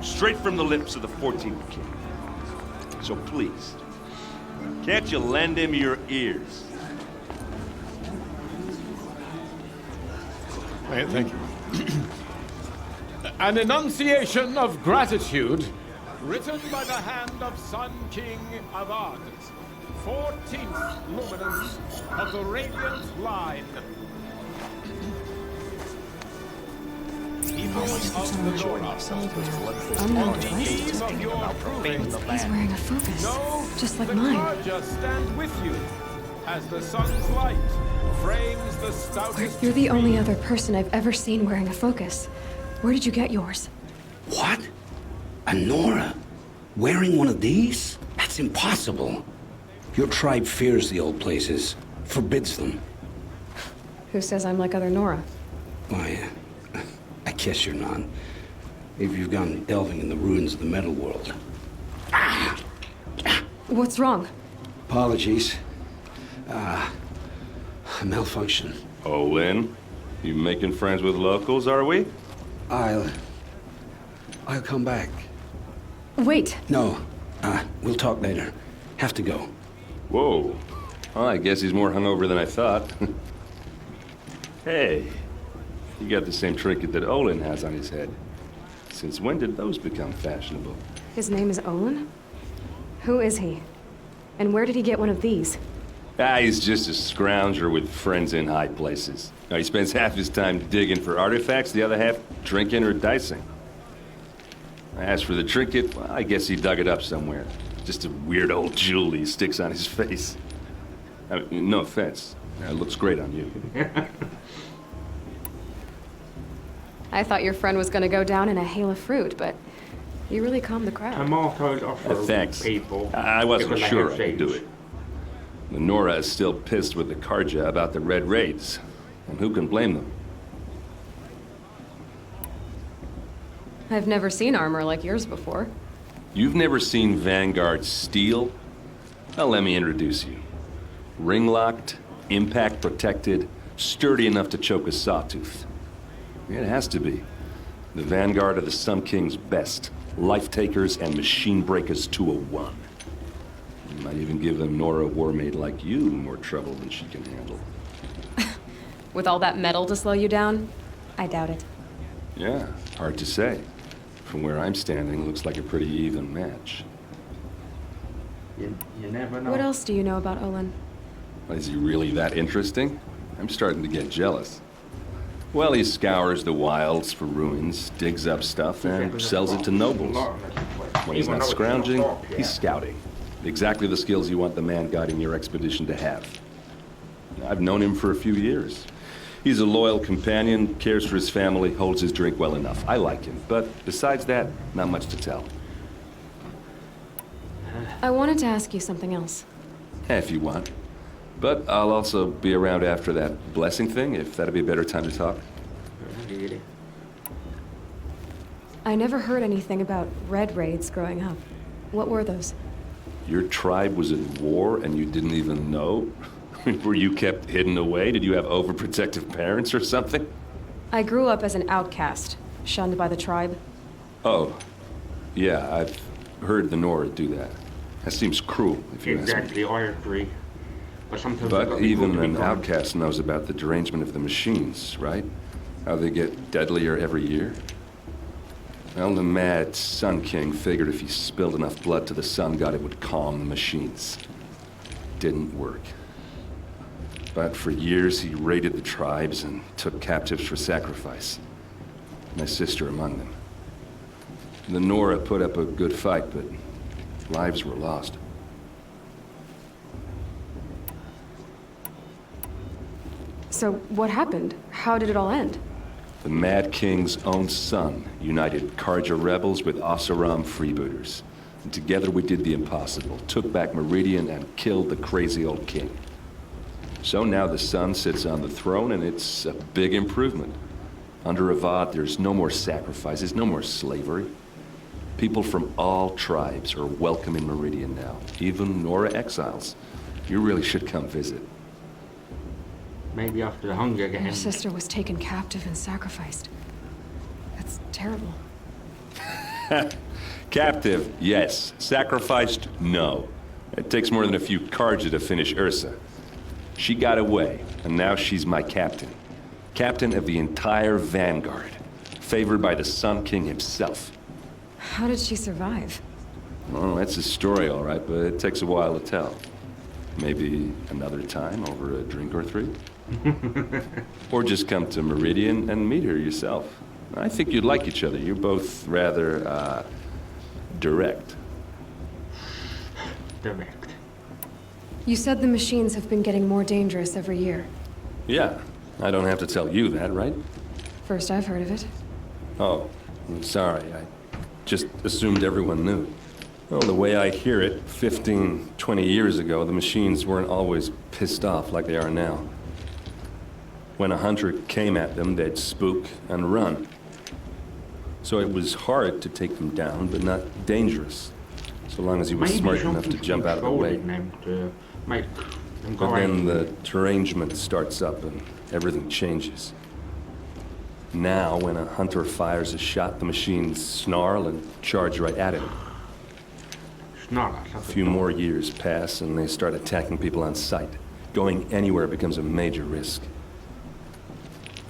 Straight from the lips of the 14th king. So please, can't you lend him your ears? Thank you. An enunciation of gratitude written by the hand of Sun King Avad, 14th luminance of the Radiant Line. Unknown devices. He's wearing a focus, just like mine. Just stand with you as the sun's light frames the stoutest. You're the only other person I've ever seen wearing a focus. Where did you get yours? What? A Nora? Wearing one of these? That's impossible. Your tribe fears the old places, forbids them. Who says I'm like other Nora? Why, I guess you're not. if you've gone delving in the ruins of the metal world. What's wrong? Apologies. A malfunction. Olin, you making friends with locals, are we? I'll come back. Wait. No, we'll talk later. Have to go. Whoa. Well, I guess he's more hungover than I thought. Hey, you got the same trinket that Olin has on his head. Since when did those become fashionable? His name is Olin? Who is he? And where did he get one of these? He's just a scrounger with friends in high places. Now, he spends half his time digging for artifacts, the other half drinking or dicing. As for the trinket, well, I guess he dug it up somewhere. Just a weird old jewel he sticks on his face. I mean, no offense. It looks great on you. I thought your friend was gonna go down in a hail of fruit, but you really calmed the crowd. Tomatoes are for Thanks. people. I wasn't because they sure have I could do seeds. it. Nora is still pissed with the Karja about the Red Raids. And who can blame them? I've never seen armor like yours before. You've never seen Vanguard steel? Well, let me introduce you. Ring-locked, impact-protected, sturdy enough to choke a sawtooth. It has to be. The Vanguard of the Sun King's best. Life-takers and machine breakers to a one. You might even give a Nora warmaid like you more trouble than she can handle. With all that metal to slow you down? I doubt it. Yeah, hard to say. From where I'm standing, looks like a pretty even match. You never know. What else do you know about Olin? Is he really that interesting? I'm starting to get jealous. Well, he scours the wilds for ruins, digs up stuff, and sells it to nobles. When he's not scrounging, he's scouting. Exactly the skills you want the man guiding your expedition to have. I've known him for a few years. He's a loyal companion, cares for his family, holds his drink well enough. I like him, but besides that, not much to tell. I wanted to ask you something else. If you want. But I'll also be around after that blessing thing, if that'd be a better time to talk. I never heard anything about Red Raids growing up. What were those? Your tribe was at war and you didn't even know? Were you kept hidden away? Did you have overprotective parents or something? I grew up as an outcast, shunned by the tribe. Oh, yeah, I've heard the Nora do that. That seems cruel, if you ask me. Exactly, I agree. But sometimes But even an outcast knows about the derangement of the machines, right? How they get deadlier every year. Well, the mad Sun King figured if he spilled enough blood to the Sun God, it would calm the machines. Didn't work. But for years, he raided the tribes and took captives for sacrifice. My sister among them. The Nora put up a good fight, but lives were lost. So what happened? How did it all end? The Mad King's own son united Karja rebels with Oseram freebooters. And together we did the impossible, took back Meridian and killed the crazy old king. So now the son sits on the throne and it's a big improvement. Under Avad, there's no more sacrifices, no more slavery. People from all tribes are welcome in Meridian now, even Nora exiles. You really should come visit. Maybe after the Hunger Your Games. sister was taken captive and sacrificed. That's terrible. Captive, yes. Sacrificed, no. It takes more than a few Karja to finish Ursa. She got away, and now she's my captain. Captain of the entire Vanguard. Favored by the Sun King himself. How did she survive? Well, that's a story, all right, but it takes a while to tell. Maybe another time over a drink or three? Or just come to Meridian and meet her yourself. I think you'd like each other. You're both rather, direct. Direct. You said the machines have been getting more dangerous every year. Yeah, I don't have to tell you that, right? First I've heard of it. Oh, I'm sorry. I just assumed everyone knew. Well, the way I hear it, 15, 20 years ago, the machines weren't always pissed off like they are now. When a hunter came at them, they'd spook and run. So it was hard to take them down, but not dangerous. So long as he was Maybe smart enough to something jump out of the way. controlling them to make them go But then out. the derangement starts up and everything changes. Now, when a hunter fires a shot, the machines snarl and charge right at him. A few more years pass and they start attacking people on sight. Going anywhere becomes a major risk.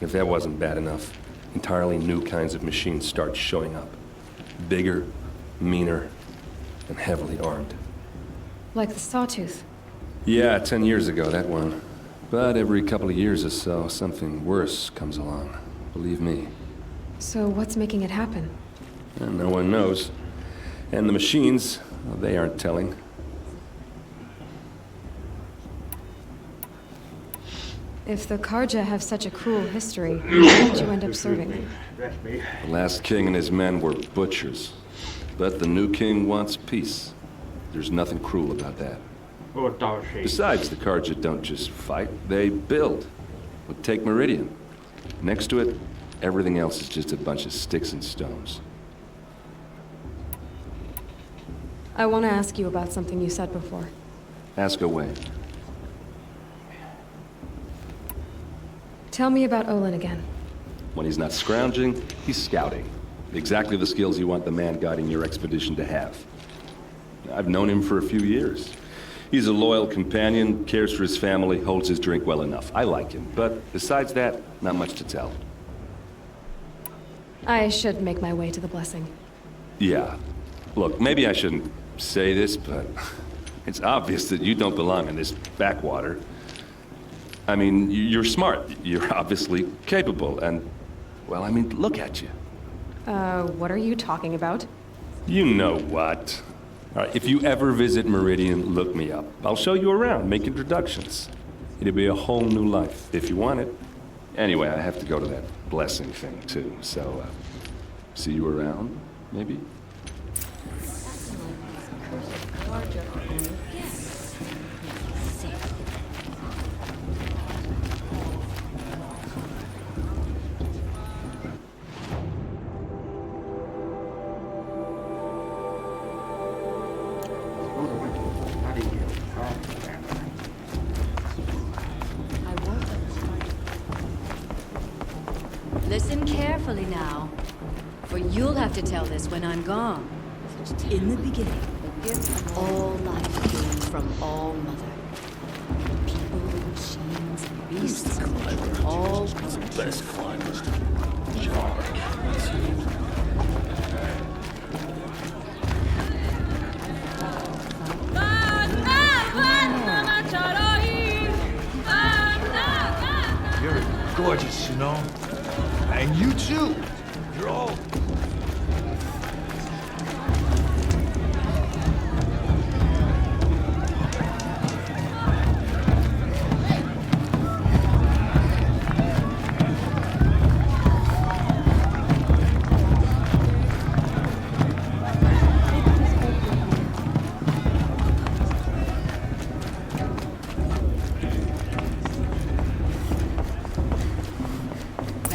If that wasn't bad enough, entirely new kinds of machines start showing up. Bigger, meaner, and heavily armed. Like the Sawtooth. Yeah, 10 years ago, that one. But every couple of years or so, something worse comes along. Believe me. So what's making it happen? And no one knows. And the machines, well, they aren't telling. If the Karja have such a cruel history, why did you end up serving? The last king and his men were butchers. But the new king wants peace. There's nothing cruel about that. Or does he? Besides, the Karja don't just fight, they build. Well, take Meridian. Next to it, everything else is just a bunch of sticks and stones. I want to ask you about something you said before. Ask away. Tell me about Olin again. When he's not scrounging, he's scouting. Exactly the skills you want the man guiding your expedition to have. I've known him for a few years. He's a loyal companion, cares for his family, holds his drink well enough. I like him, but besides that, not much to tell. I should make my way to the blessing. Yeah. Look, maybe I shouldn't say this, but it's obvious that you don't belong in this backwater. I mean, you're smart. You're obviously capable, and, well, I mean, look at you. What are you talking about? You know what. All right, if you ever visit Meridian, look me up. I'll show you around, make introductions. It'll be a whole new life, if you want it. Anyway, I have to go to that blessing thing, too, so, see you around, maybe? Listen carefully now, for you'll have to tell this when I'm gone. In the beginning, all life came from All Mother. People, machines, and beasts, all best climbers. You're gorgeous, you know? And you too. You're all...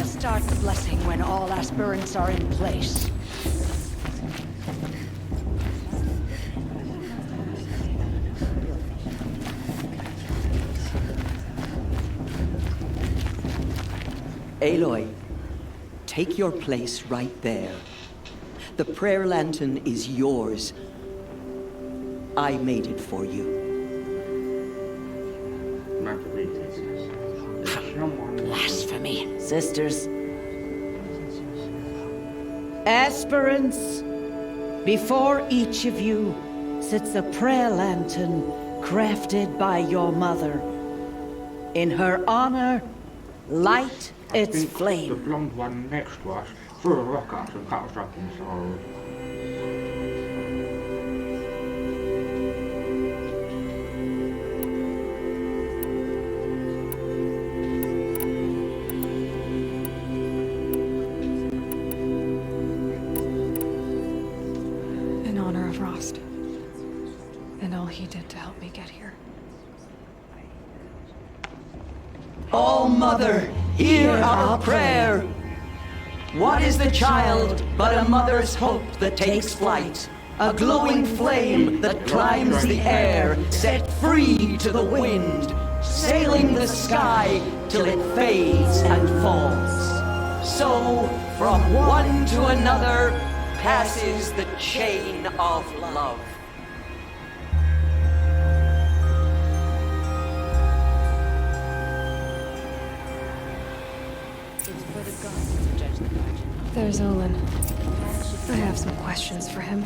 Start the blessing when all aspirants are in place. Aloy, take your place right there. The prayer lantern is yours. I made it for you. Blasphemy, sisters. Aspirants, before each of you sits a prayer lantern crafted by your mother. In her honor, light its flame. The blonde one next to us threw a rock at us and cut us up inside. In honor of Rost. And all he did to help me get here. All Mother, hear our prayer. What is the child but a mother's hope that takes flight? A glowing flame that climbs the air, set free to the wind, sailing the sky till it fades and falls. So, from one to another, passes the chain of love. There's Olin. I have some questions for him.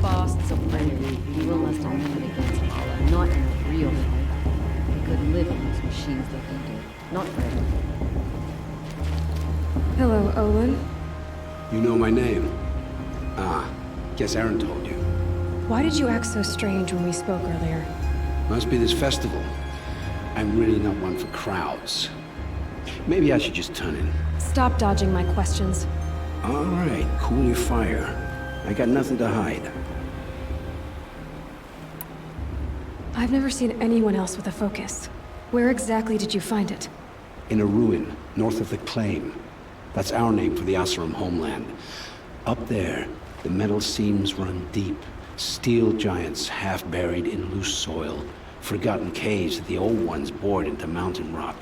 Bast's a player. He will last on him against Allah, not in a real fight. He could live in those machines like he did. Not forever. Hello, Olin. You know my name? Ah, guess Aaron told you. Why did you act so strange when we spoke earlier? Must be this festival. I'm really not one for crowds. Maybe I should just turn in. Stop dodging my questions. All right, cool your fire. I got nothing to hide. I've never seen anyone else with a focus. Where exactly did you find it? In a ruin, north of the Claim. That's our name for the Asuram homeland. Up there, the metal seams run deep. Steel giants half buried in loose soil. Forgotten caves that the old ones bored into mountain rock.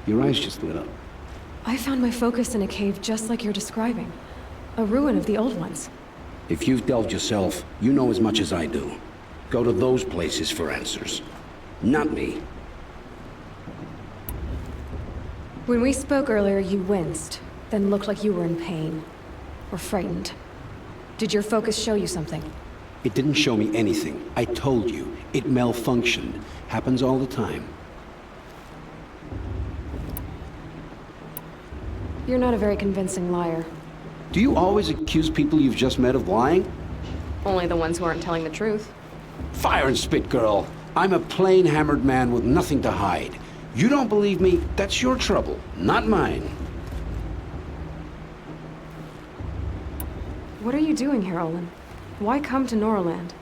Your eyes just lit up. I found my focus in a cave just like you're describing. A ruin of the old ones. If you've delved yourself, you know as much as I do. Go to those places for answers. Not me. When we spoke earlier, you winced, then looked like you were in pain. Or frightened. Did your focus show you something? It didn't show me anything. I told you. It malfunctioned. Happens all the time. You're not a very convincing liar. Do you always accuse people you've just met of lying? Only the ones who aren't telling the truth. Fire and spit, girl. I'm a plain hammered man with nothing to hide. You don't believe me? That's your trouble, not mine. What are you doing here, Olin? Why come to Norland?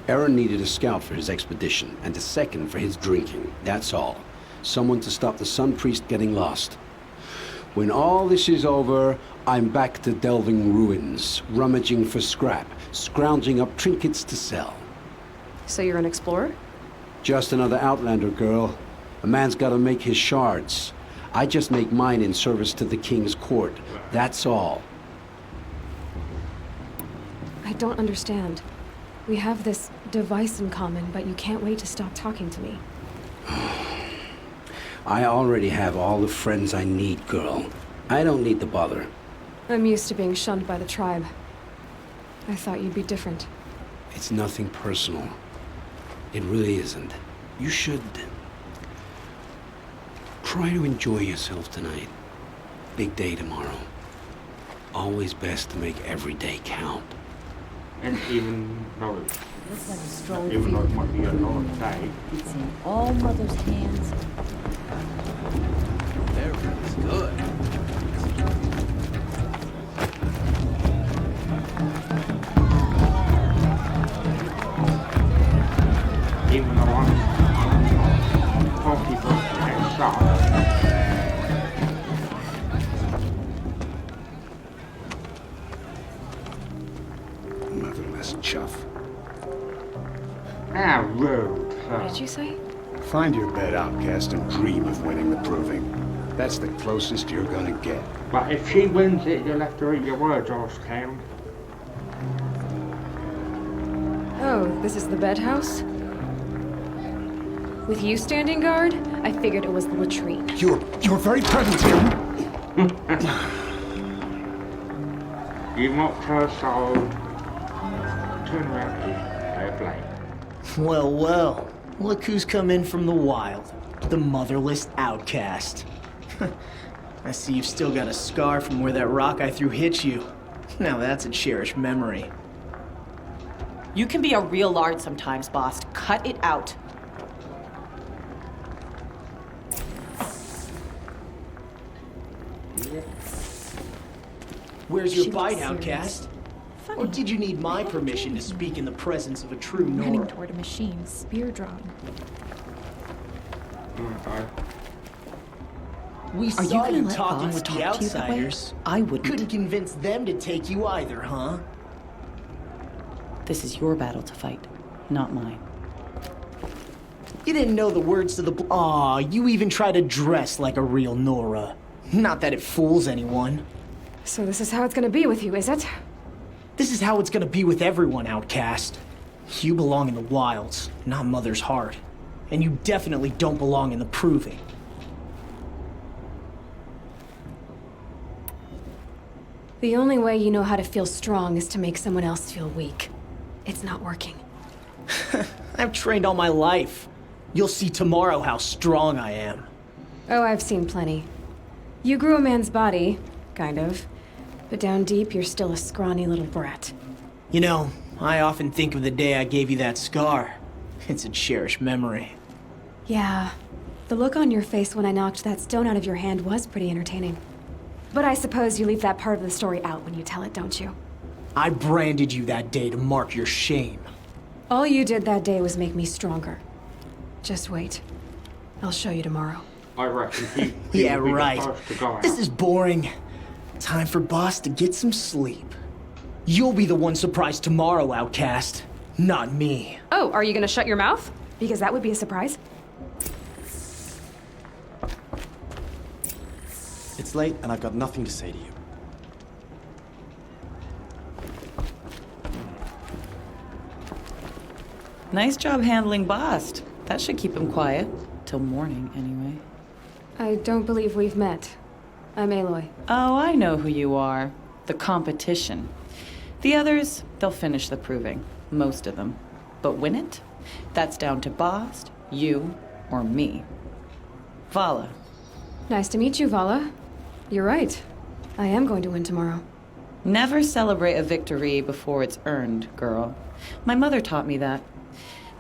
Aaron needed a scout for his expedition, and a second for his drinking. That's all. Someone to stop the Sun Priest getting lost. When all this is over, I'm back to delving ruins, rummaging for scrap, scrounging up trinkets to sell. So you're an explorer? Just another Outlander, girl. A man's gotta make his shards. I just make mine in service to the King's court. That's all. I don't understand. We have this device in common, but you can't wait to stop talking to me. I already have all the friends I need, girl. I don't need the bother. I'm used to being shunned by the tribe. I thought you'd be different. It's nothing personal. It really isn't. You should try to enjoy yourself tonight. Big day tomorrow. Always best to make every day count. And even though Looks like a strong even though it field. might be a long day, It's in all Mother's hands. There was good. even though I'm 40% outside. Motherless chuff. How rude, What did you say? Find your bed, outcast, and dream of winning the proving. That's the closest you're gonna get. But if she wins it, you'll have to eat your words, Oscam. Oh, this is the bedhouse? With you standing guard, I figured it was the latrine. Your very presence here. You mocked her soul. Turn around here. Fair play. Well, well. Look who's come in from the wild. The motherless outcast. I see you've still got a scar from where that rock I threw hit you. Now that's a cherished memory. You can be a real lard sometimes, boss. Cut it out. Where's your She bite, looks outcast? Funny. Or did you need my permission to speak in the presence of a true Running Nora? toward a machine, spear drawn. Okay. We Are saw you gonna let talking Boss with the talk to you that way? outsiders. I wouldn't. Couldn't convince them to take you either, huh? This is your battle to fight, not mine. You didn't know the words to the Aw, you even try to dress like a real Nora. Not that it fools anyone. So this is how it's gonna be with you, is it? This is how it's gonna be with everyone, Outcast. You belong in the wilds, not Mother's heart. And you definitely don't belong in the Proving. The only way you know how to feel strong is to make someone else feel weak. It's not working. I've trained all my life. You'll see tomorrow how strong I am. Oh, I've seen plenty. You grew a man's body, kind of. But down deep, you're still a scrawny little brat. You know, I often think of the day I gave you that scar. It's a cherished memory. Yeah. The look on your face when I knocked that stone out of your hand was pretty entertaining. But I suppose you leave that part of the story out when you tell it, don't you? I branded you that day to mark your shame. All you did that day was make me stronger. Just wait. I'll show you tomorrow. I reckon he Yeah, will be the right. first to go out. This is boring. Time for Boss to get some sleep. You'll be the one surprised tomorrow, Outcast. Not me. Oh, are you gonna shut your mouth? Because that would be a surprise. It's late, and I've got nothing to say to you. Nice job handling Bast. That should keep him quiet. Till morning, anyway. I don't believe we've met. I'm Aloy. Oh, I know who you are. The competition. The others, they'll finish the proving. Most of them. But win it? That's down to Bast, you, or me. Vala. Nice to meet you, Vala. You're right. I am going to win tomorrow. Never celebrate a victory before it's earned, girl. My mother taught me that.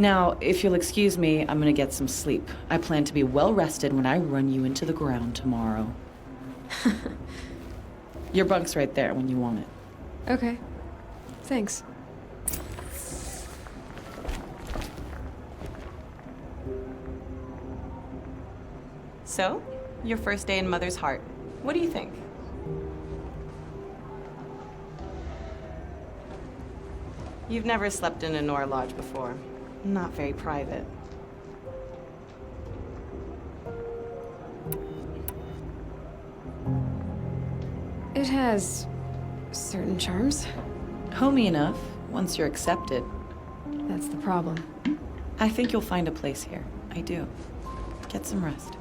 Now, if you'll excuse me, I'm gonna get some sleep. I plan to be well rested when I run you into the ground tomorrow. Your bunk's right there when you want it. Okay. Thanks. So, your first day in Mother's heart. What do you think? You've never slept in a Nora lodge before. Not very private. It has certain charms. Homey enough, once you're accepted. That's the problem. I think you'll find a place here. I do. Get some rest.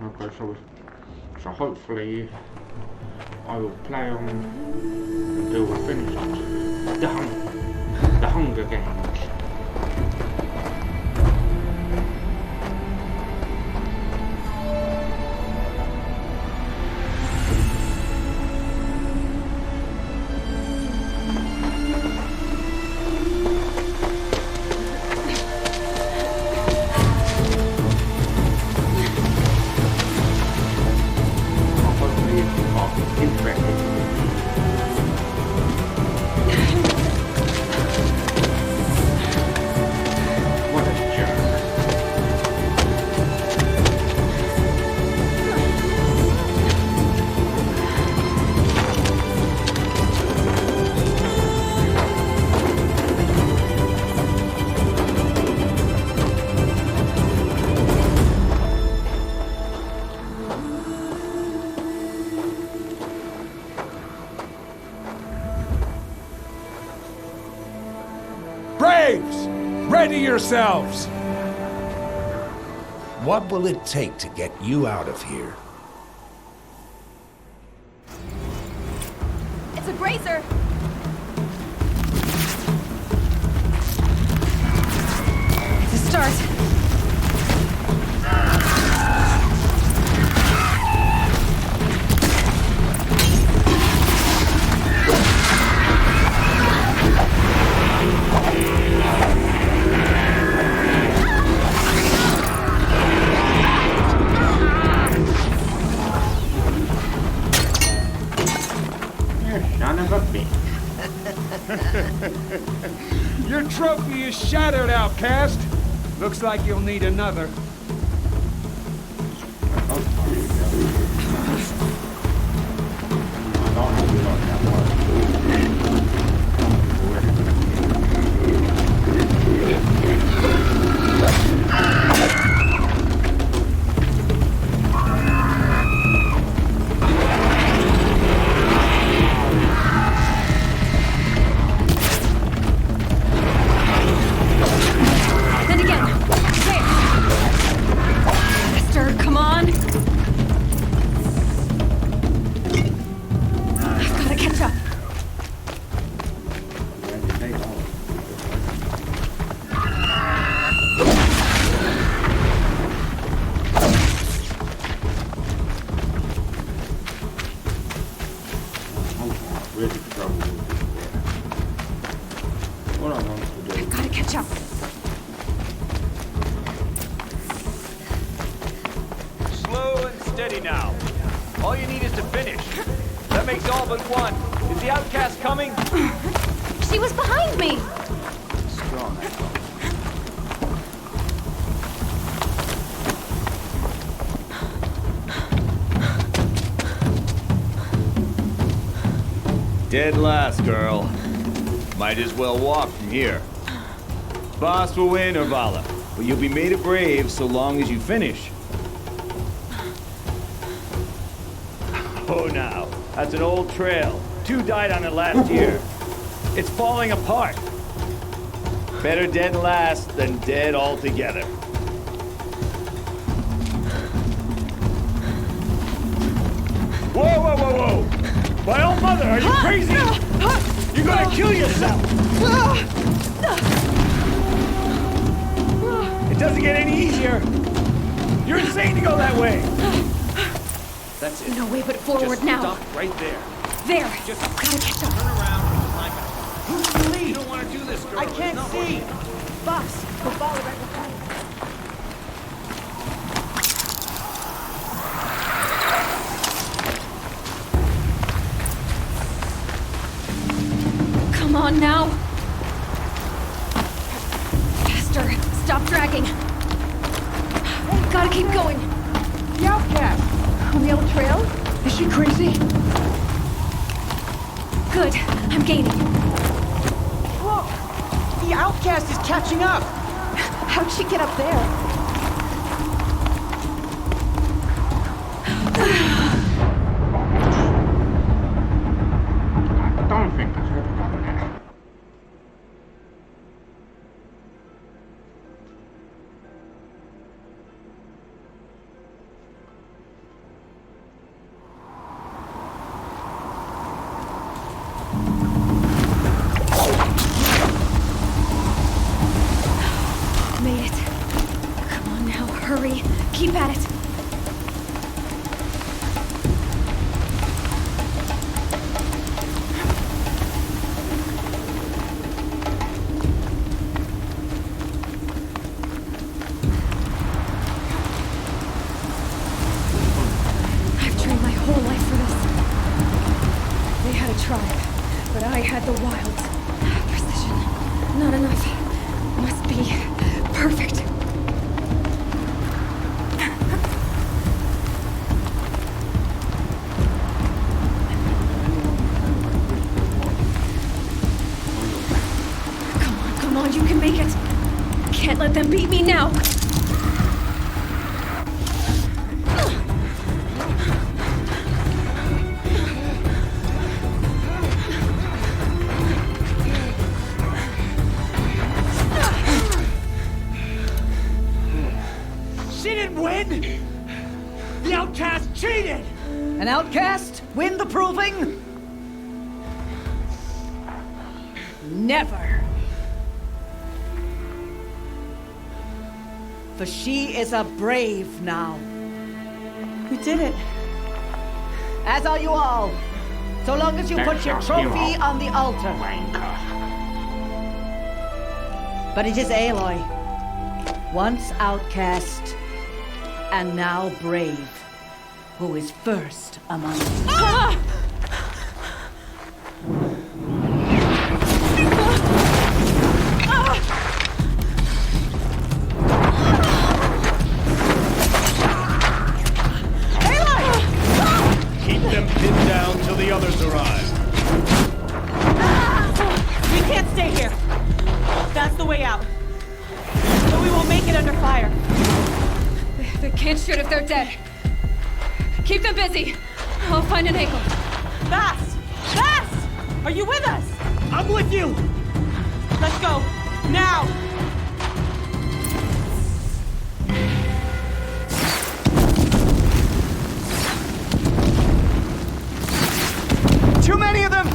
Okay, so hopefully I will play on until we finish the Hunger Games. Braves! Ready yourselves! What will it take to get you out of here? It's a grazer! It's a start. Son of a bitch. shattered, outcast. Looks like you'll need another. Then again. There. Bastard, come on. I've got to catch up. I've got to catch up. Slow and steady now. All you need is to finish. That makes all but one. Is the outcast coming? She was behind me. Strong. Dead last, girl. Might as well walk from here. Boss will win, Urvala, but you'll be made a brave so long as you finish. Oh, now, that's an old trail. 2 died on it last year. It's falling apart. Better dead last than dead altogether. Whoa, whoa, whoa, whoa! My old mother, are you crazy? You're gonna kill yourself! It doesn't get any easier. You're insane to go that way. That's it. No way but forward Just now. Stop right there. There. Just Gotta catch up. turn around and climb back. Who's the lead? You don't want to do this, girl. I can't see. Boss, go follow right behind. Come on now. Faster. Stop dragging. Gotta keep going. The outcast! On the old trail? Is she crazy? Good. I'm gaining. Look! The outcast is catching up! How'd she get up there? I don't think I've ever done that. Made it. Come on now, hurry. Keep at it. I've trained my whole life for this. They had a tribe, but I had the wilds. Precision. Not enough. Must be perfect. Come on, you can make it. Can't let them beat me now. She didn't win! The outcast cheated! An outcast win the proving? Never. For she is a brave now. We did it. As are you all. So long as you put your trophy on the altar. But it is Aloy, once outcast, and now brave, who is first among us. Ah! if they're dead. Keep them busy. I'll find an angle. Bass! Bass! Are you with us? I'm with you! Let's go. Now! Too many of them!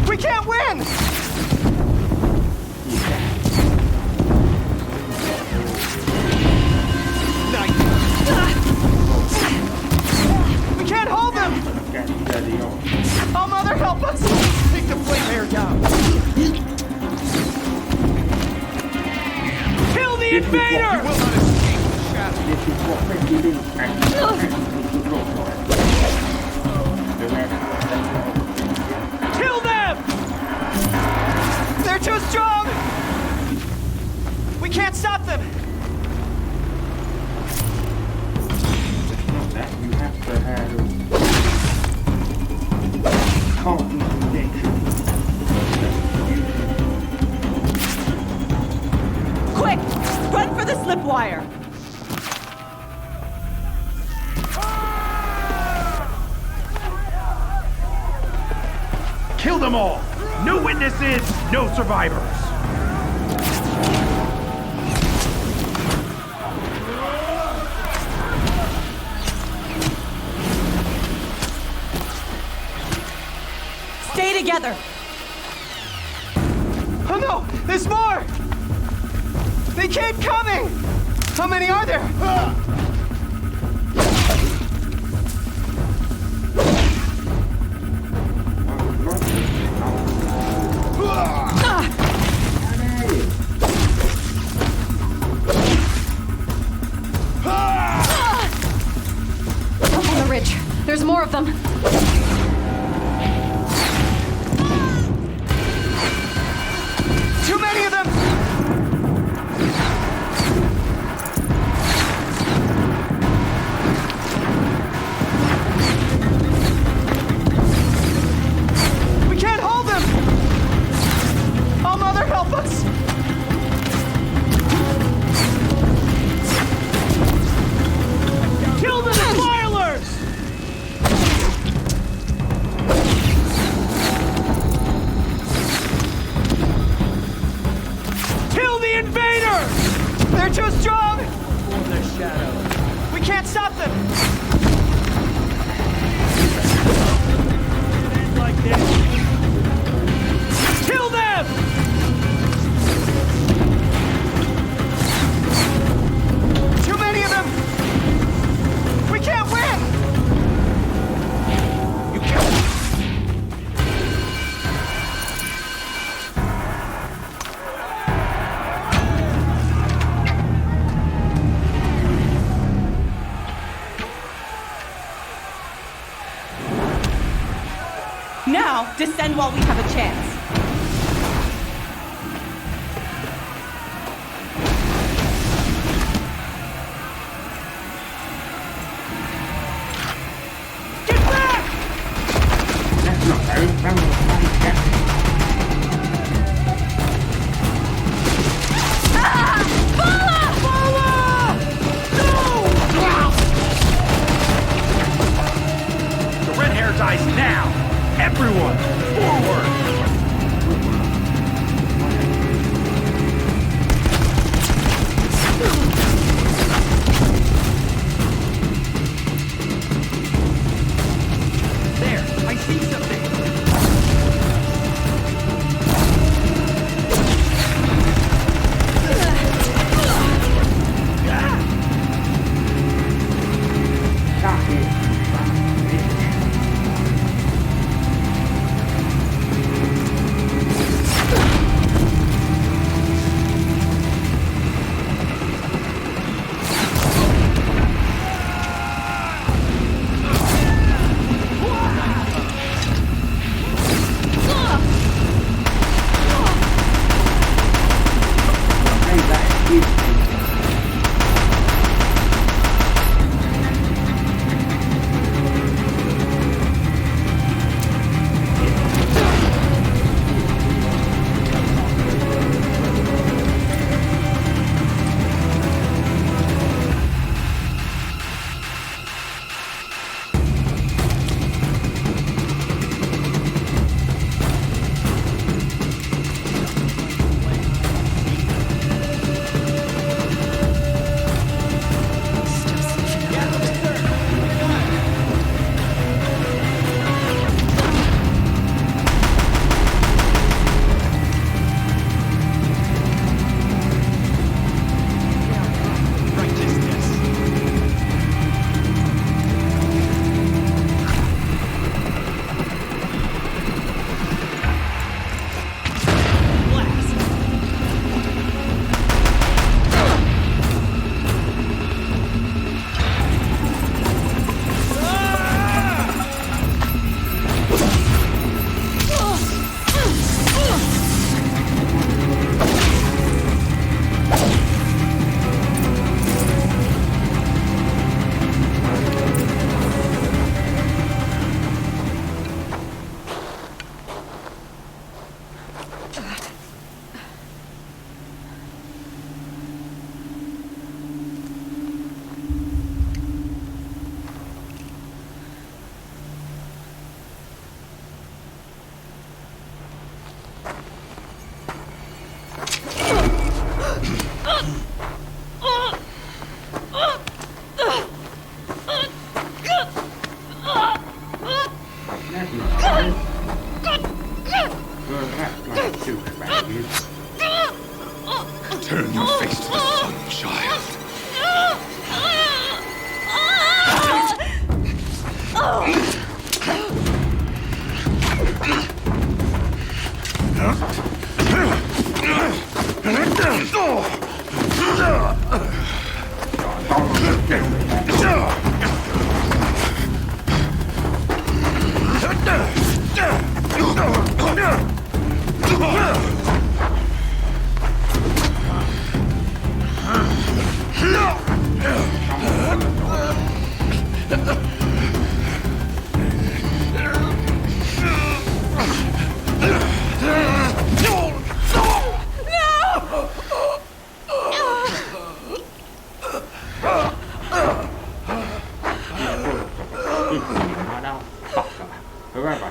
We can't win! We can't hold them! Oh, Mother, help us! Take the flame hair down! Kill the invader! This is what we do. Kill them! They're too strong! We can't stop them! That you have to have concentration. Quick! Run for the slip wire! Kill them all! No witnesses, no survivors! Stay together! Oh no! There's more! They keep coming! How many are there? Up on the ridge. There's more of them. Too many of them! We can't hold them! Oh, Mother, help us! Kill the defilers! Kill the invaders! They're too strong! For the shadow. We can't stop them! End like this. Kill them! Too many of them! We can't win! You can't! Now, descend while we have a chance. Get back! That's not very The red hair dies now! Everyone, forward! There, I see something!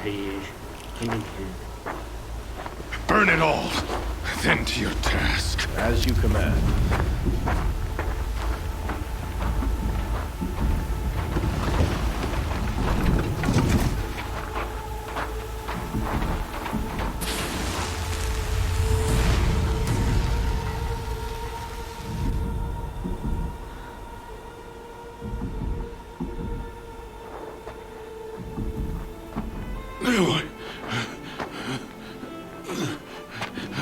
he is. He needs to. Burn it all, then to your task. As you command. Aloy.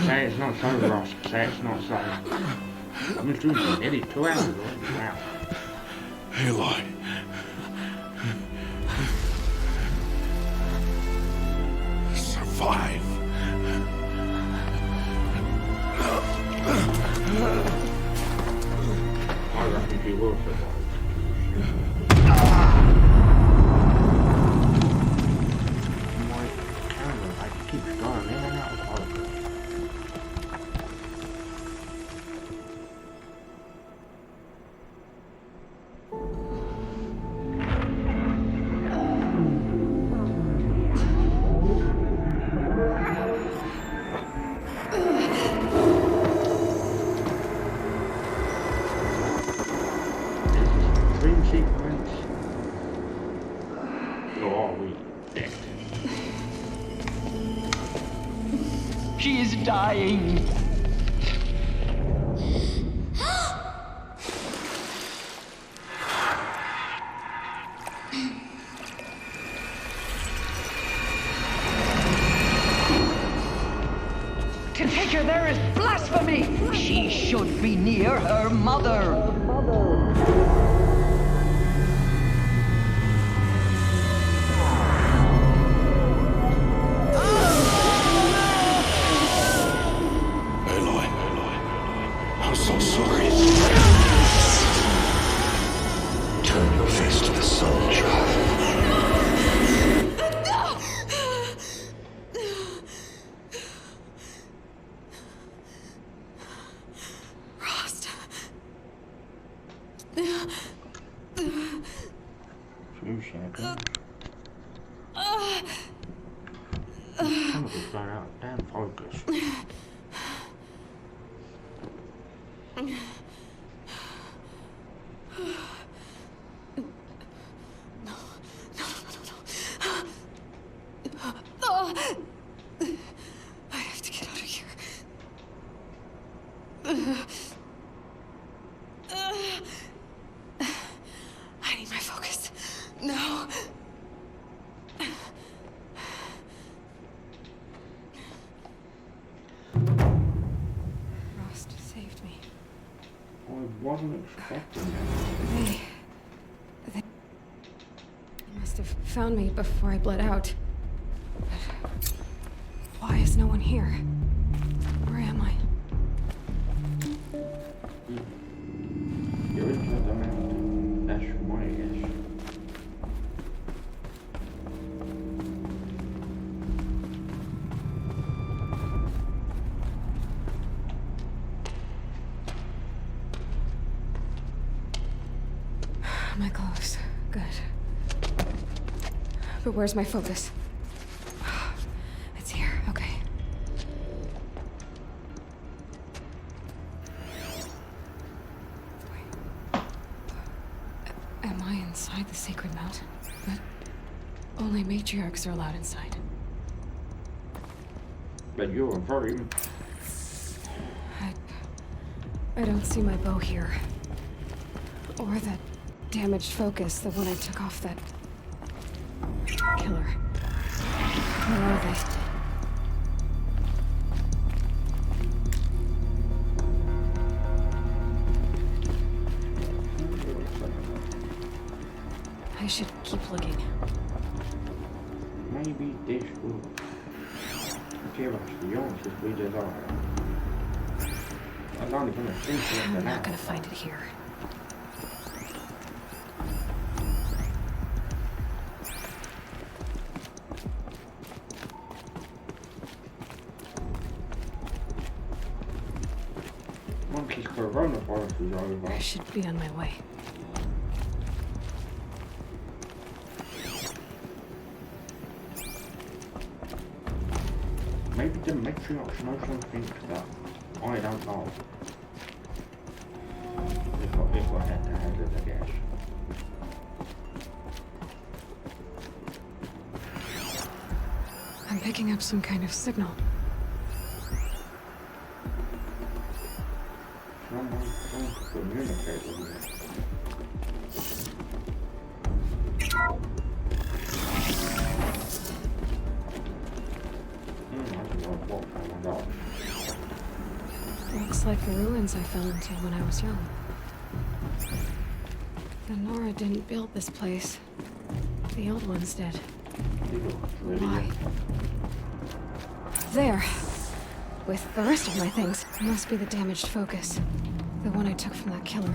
Say it's not so, Ross. Say it's not so. I've been doing for nearly 2 hours already. Wow. Aloy. Survive. I reckon she will survive. My camera, I keep going in and out of focus. Dream sequence. Or are we dead? She is dying. To take her there is blasphemy. She should be near her mother. Aloy. I'm so sorry. Turn your face to the sun, child. Rost. Few seconds. Somebody's gone out. Damn focus. I have to get out of here. I need my focus. No. Rost saved me. I wasn't expecting that. They must have found me before I bled out. But why is no one here? Where am I? You're into the mountain. That's my guess. My clothes. Good. But where's my focus? It's here. Okay. Am I inside the sacred mountain? But only matriarchs are allowed inside. But you're a virgin. I don't see my bow here. Or that damaged focus, the one I took off that killer. Where are they? I should keep looking. Maybe this will give us the answers we desire. I'm only gonna think of I'm it not now. gonna find it here. Once this coronavirus is over. I should be on my way. Maybe the matriarchs know something that I don't know. If I had to handle it, I guess. I'm picking up some kind of signal. Someone to communicate with me. Looks like the ruins I fell into when I was young. The Nora didn't build this place. The old ones did. Why? There. With the rest of my things. Must be the damaged focus. The one I took from that killer.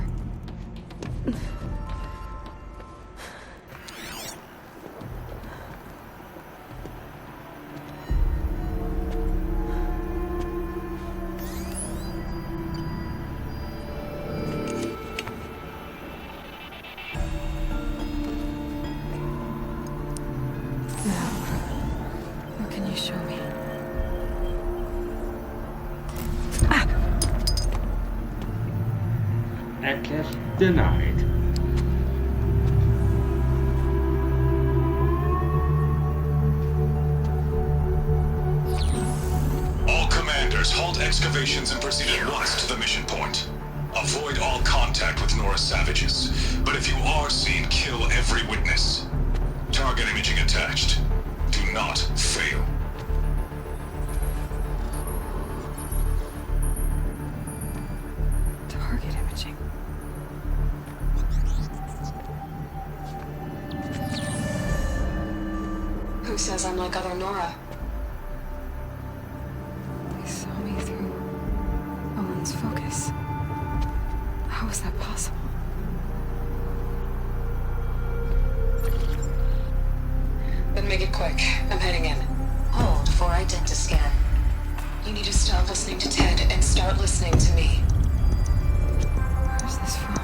Access denied. All commanders, halt excavations and proceed at once to the mission point. Avoid all contact with Nora savages, but if you are seen, kill every witness. Target imaging attached. Do not fail. Target imaging. Who says I'm like other Nora? They saw me through Owen's focus. How is that possible? Then make it quick. I'm heading in. Hold for identiscan. You need to stop listening to Ted and start listening to me. Where's this from?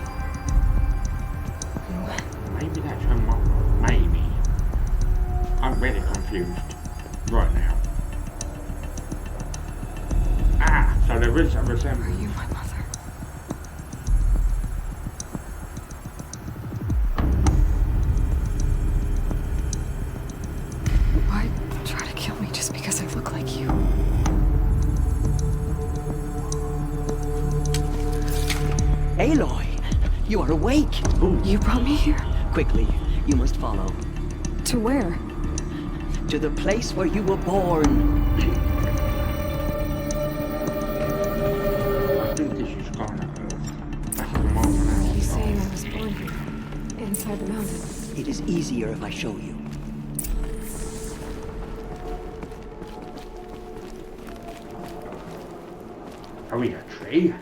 And when? Maybe that's her mom. Maybe. I'm very confused right now. Ah, so there is a resemblance. Are you my mother? Why try to kill me just because I look like you? Aloy, you are awake. You brought me here? Quickly, you must follow. To where? To the place where you were born. I think this is gonna that's the moment. Are you saying I was born here? Inside the mountain? It is easier if I show you. Are we a tree?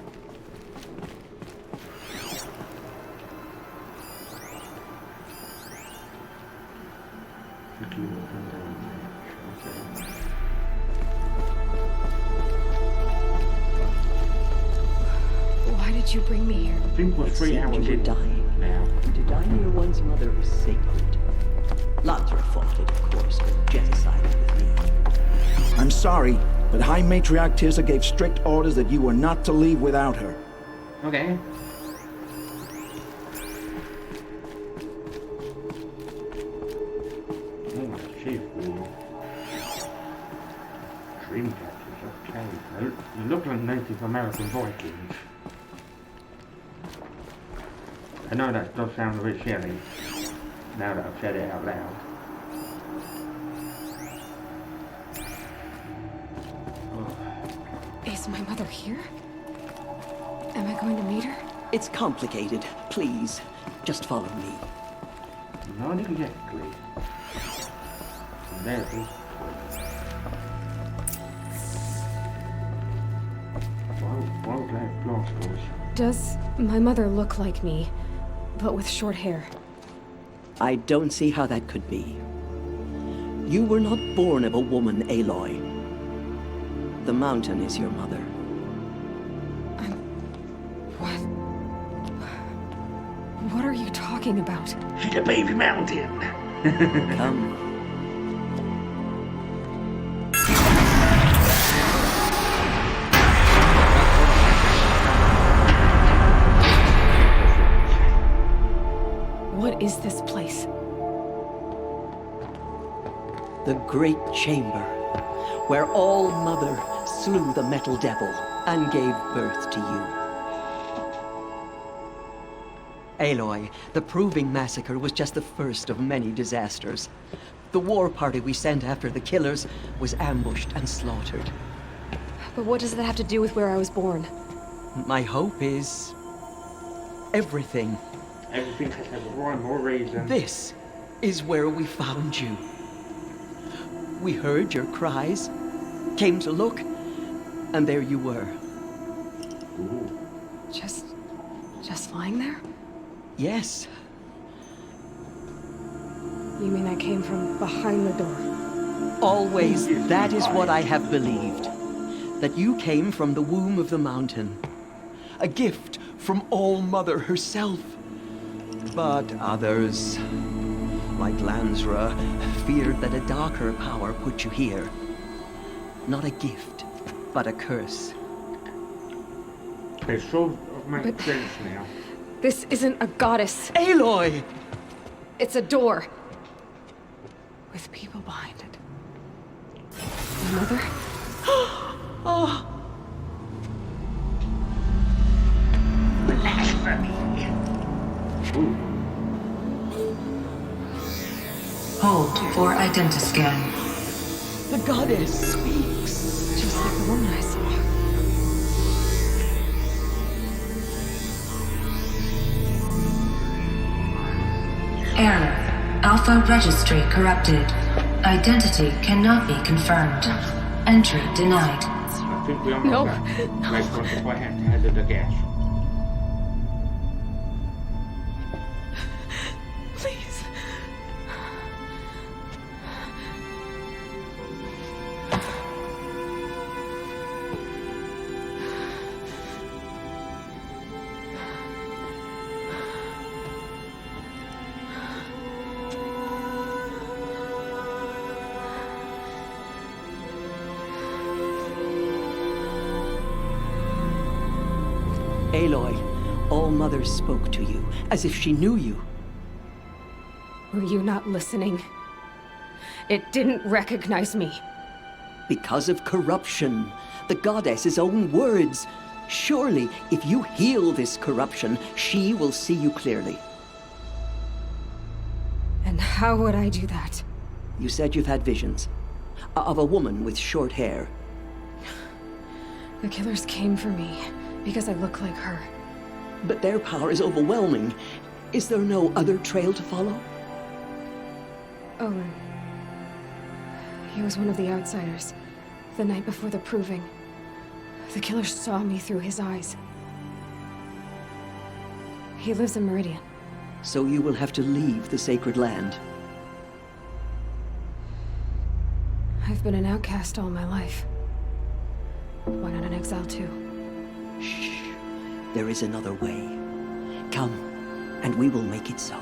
Why did you bring me here? I think we're 3 hours You were in dying. now. To die near one's mother is sacred. Ladra fought it, of course, but genocided with me. I'm sorry, but High Matriarch Tirza gave strict orders that you were not to leave without her. Okay. Oh, chief, dream catchers, okay. They look like Native American Vikings. I know that does sound a bit silly, now that I've said it out loud. Is my mother here? Am I going to meet her? It's complicated. Please, just follow me. Not exactly. There it is. Well, that blasters. Does my mother look like me, but with short hair? I don't see how that could be. You were not born of a woman, Aloy. The mountain is your mother. What are you talking about? She's a baby mountain. Come. What is this place? The Great Chamber, where All Mother slew the Metal Devil and gave birth to you. Aloy, the Proving Massacre was just the first of many disasters. The war party we sent after the killers was ambushed and slaughtered. But what does that have to do with where I was born? My hope is... everything. Everything has a rhyme or reason. This is where we found you. We heard your cries, came to look, and there you were. Ooh. Just lying there? Yes. You mean I came from behind the door? Always, that is what I have believed. That you came from the womb of the mountain. A gift from All Mother herself. But others, like Lansra, feared that a darker power put you here. Not a gift, but a curse. It sort of makes sense now. This isn't a goddess. Aloy! It's a door. With people behind it. My mother? Oh. Hold for identiscan. The goddess speaks. Just like the woman I saw. Error. Alpha registry corrupted. Identity cannot be confirmed. Entry denied. I think we unlock that. Let's go if I have to hazard a guess. Please. Aloy, All Mother spoke to you, as if she knew you. Were you not listening? It didn't recognize me. Because of corruption. The goddess's own words. Surely, if you heal this corruption, she will see you clearly. And how would I do that? You said you've had visions. Of a woman with short hair. The killers came for me because I look like her. But their power is overwhelming. Is there no other trail to follow? Owen. He was one of the outsiders. The night before the proving. The killers saw me through his eyes. He lives in Meridian. So you will have to leave the sacred land. I've been an outcast all my life. Why not an exile too? Shh. There is another way. Come, and we will make it so.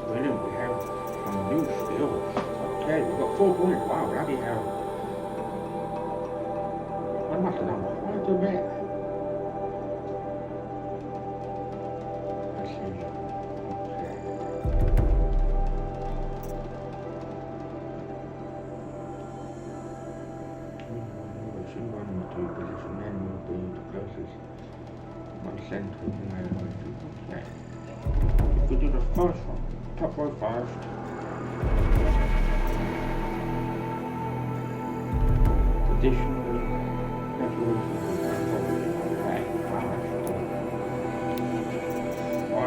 Brilliant, we have some new skills. Okay, we've got 4 points. Wow, bloody hell. I must have done quite a bit. Let's see. Position then will be the closest one center in the way. If we do the first one, top row first. Additional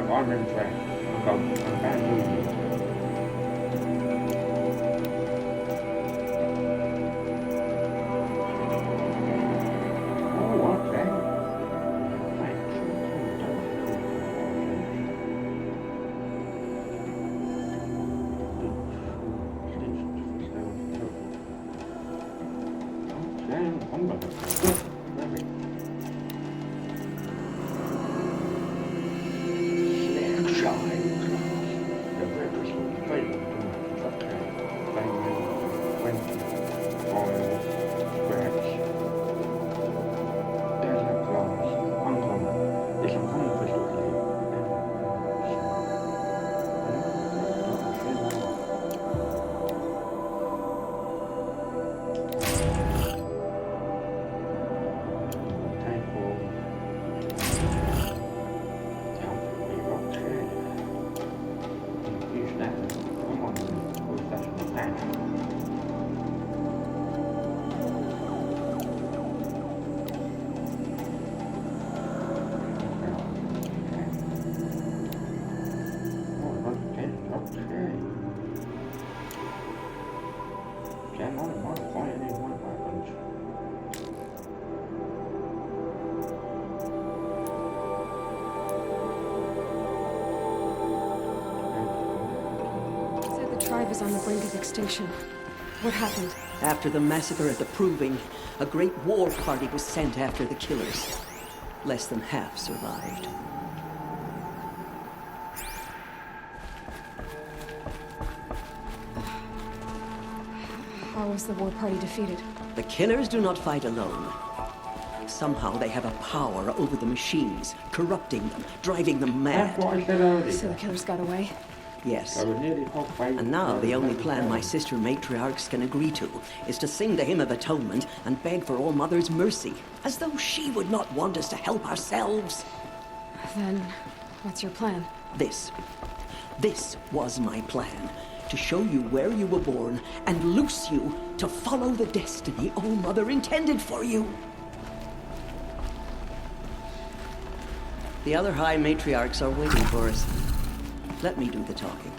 I'm in track. I'm bamboo. Where on the brink of extinction. What happened? After the massacre at the Proving, a great war party was sent after the killers. Less than half survived. How was the war party defeated? The killers do not fight alone. Somehow they have a power over the machines, corrupting them, driving them mad. So the killers got away? Yes. And now the only plan my sister matriarchs can agree to is to sing the Hymn of Atonement and beg for All Mother's mercy, as though she would not want us to help ourselves. Then, what's your plan? This was my plan. To show you where you were born and loose you to follow the destiny All Mother intended for you. The other High Matriarchs are waiting for us. Let me do the talking.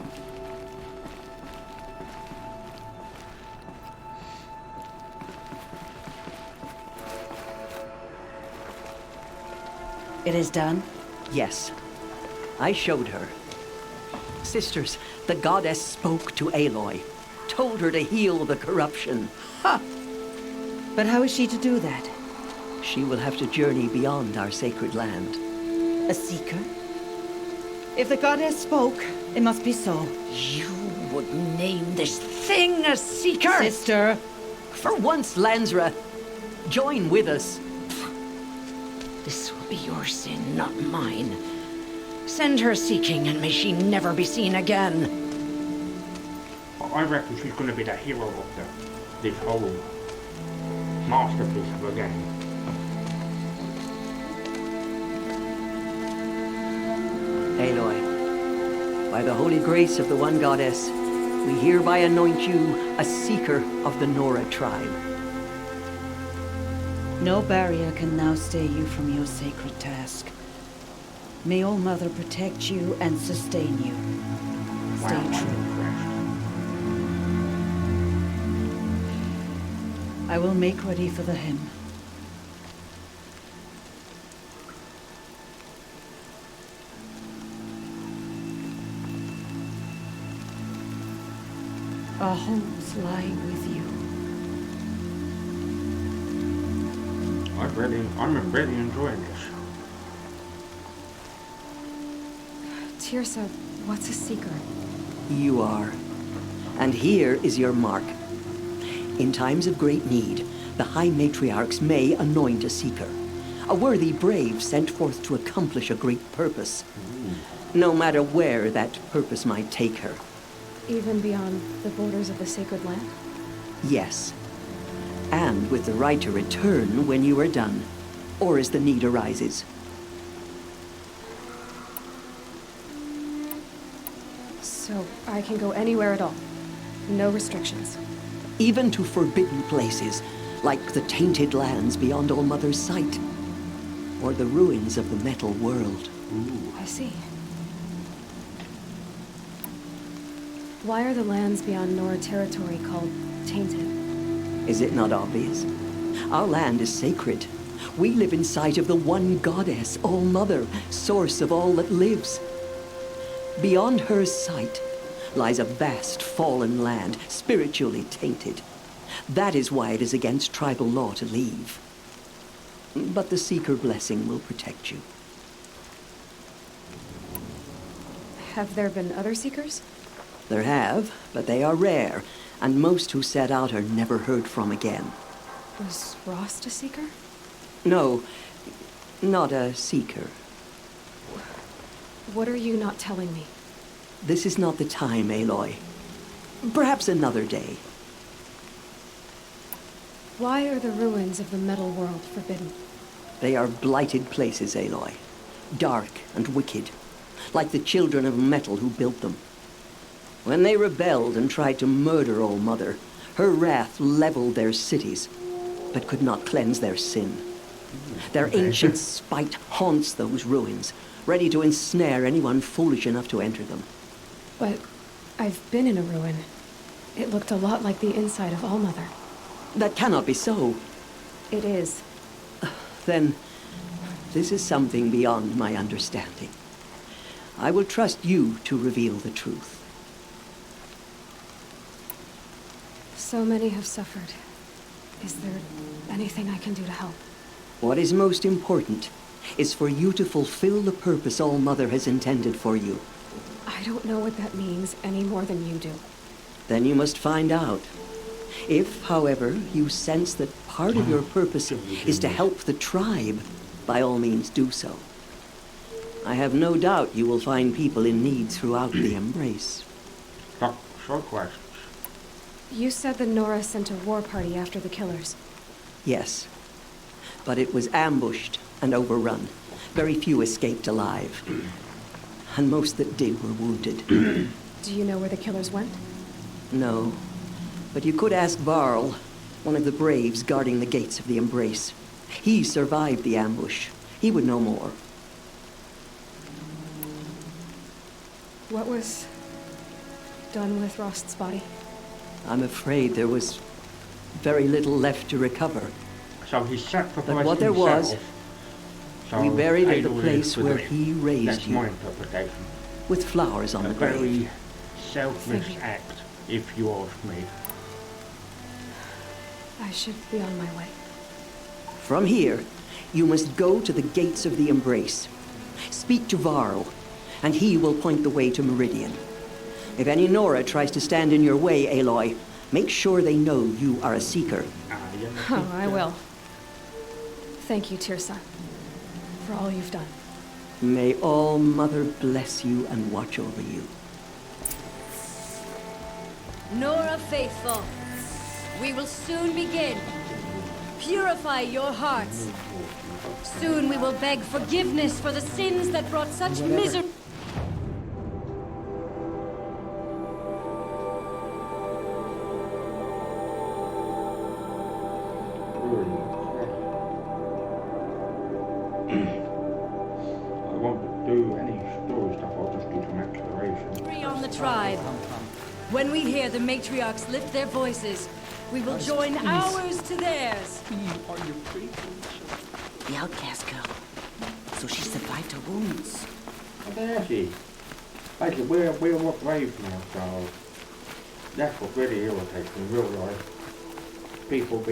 It is done? Yes. I showed her. Sisters, the goddess spoke to Aloy. Told her to heal the corruption. Ha! But how is she to do that? She will have to journey beyond our sacred land. A seeker? If the goddess spoke, it must be so. You would name this thing a seeker? Sister! For once, Lansra, join with us. This will be your sin, not mine. Send her seeking, and may she never be seen again. I reckon she's going to be the hero of this whole masterpiece of a game. Aloy, by the holy grace of the one goddess, we hereby anoint you a seeker of the Nora tribe. No barrier can now stay you from your sacred task. May All Mother protect you and sustain you. Stay true. I will make ready for the hymn. Our homes lie with you. I'm really enjoying this. Tirsa, what's a seeker? You are. And here is your mark. In times of great need, the High Matriarchs may anoint a seeker. A worthy brave sent forth to accomplish a great purpose. No matter where that purpose might take her. Even beyond the borders of the sacred land? Yes. And with the right to return when you are done, or as the need arises. So I can go anywhere at all? No restrictions? Even to forbidden places, like the tainted lands beyond All Mother's sight. Or the ruins of the metal world. I see. Why are the lands beyond Nora territory called tainted? Is it not obvious? Our land is sacred. We live in sight of the one goddess, All Mother, source of all that lives. Beyond her sight lies a vast fallen land, spiritually tainted. That is why it is against tribal law to leave. But the Seeker blessing will protect you. Have there been other Seekers? There have, but they are rare, and most who set out are never heard from again. Was Rost a Seeker? No, not a Seeker. What are you not telling me? This is not the time, Aloy. Perhaps another day. Why are the ruins of the metal world forbidden? They are blighted places, Aloy. Dark and wicked, like the children of metal who built them. When they rebelled and tried to murder All Mother, her wrath leveled their cities, but could not cleanse their sin. Their ancient spite haunts those ruins, ready to ensnare anyone foolish enough to enter them. But I've been in a ruin. It looked a lot like the inside of All Mother. That cannot be so. It is. Then, this is something beyond my understanding. I will trust you to reveal the truth. So many have suffered. Is there anything I can do to help? What is most important is for you to fulfill the purpose All-Mother has intended for you. I don't know what that means any more than you do. Then you must find out. If, however, you sense that part of your purpose is to help the tribe, by all means do so. I have no doubt you will find people in need throughout the Embrace. Short questions. You said the Nora sent a war party after the killers. Yes, but it was ambushed and overrun. Very few escaped alive. And most that did were wounded. Do you know where the killers went? No, but you could ask Varl, one of the Braves guarding the gates of the Embrace. He survived the ambush. He would know more. What was done with Rost's body? I'm afraid there was very little left to recover. So he sacrificed But what there was, himself. So we buried at the Aloy place is where with he it. raised That's you, my interpretation. with flowers on A the very grave. selfless act, if you ask me. I should be on my way. From here, you must go to the gates of the Embrace. Speak to Varl, and he will point the way to Meridian. If any Nora tries to stand in your way, Aloy, make sure they know you are a Seeker. Oh, I will. Thank you, Tirsa, for all you've done. May All-Mother bless you and watch over you. Nora Faithful, we will soon begin. Purify your hearts. Soon we will beg forgiveness for the sins that brought such misery. I won't do any story stuff, I'll just do some exploration. On the tribe. When we hear the matriarchs lift their voices, we will join ours to theirs. The outcast girl. So she survived her wounds. And there she. Basically, we're what brave now, so that's what really irritates me, real life. People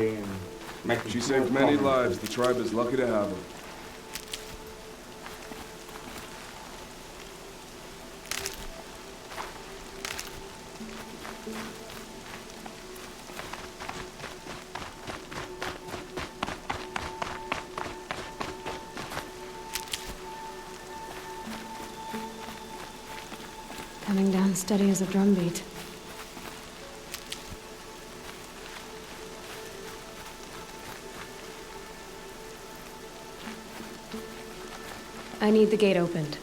making. She saved many lives. The tribe is lucky to have her. Coming down steady as a drumbeat. I need the gate opened.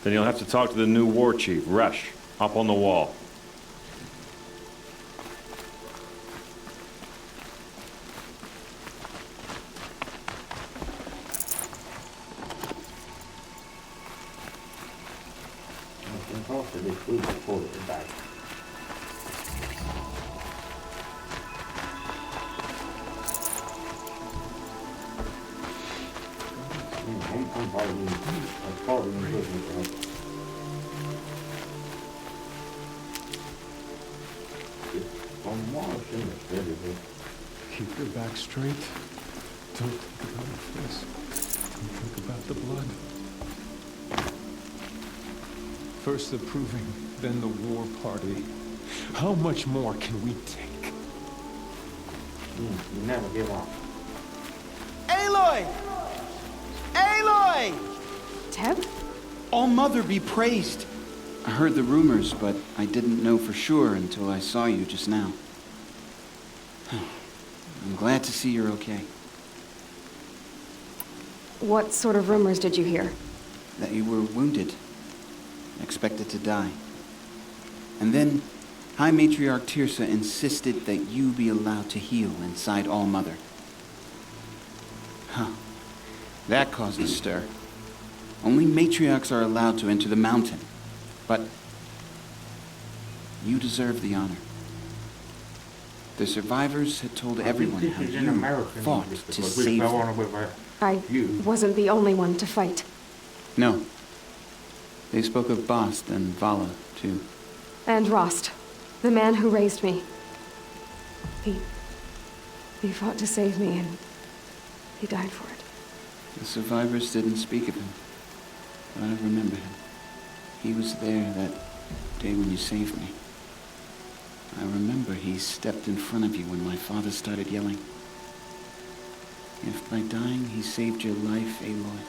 Then you'll have to talk to the new war chief, Rush, up on the wall. After this week before it today. I'm following business. On Mars, it's really good. Keep your back straight. Don't think about your face. Don't think about the blood. First the proving, then the war party. How much more can we take? You never give up. Aloy! Aloy! Teb? All-Mother be praised. I heard the rumors, but I didn't know for sure until I saw you just now. I'm glad to see you're okay. What sort of rumors did you hear? That you were wounded. Expected to die. And then, High Matriarch Tirsa insisted that you be allowed to heal inside All-Mother. Huh. That caused a stir. Only matriarchs are allowed to enter the mountain. But you deserve the honor. The survivors had told everyone how you fought to save them. I wasn't the only one to fight. No. They spoke of Bast and Vala, too. And Rost, the man who raised me. He fought to save me, and he died for it. The survivors didn't speak of him, but I remember him. He was there that day when you saved me. I remember he stepped in front of you when my father started yelling. If by dying he saved your life, Aloy,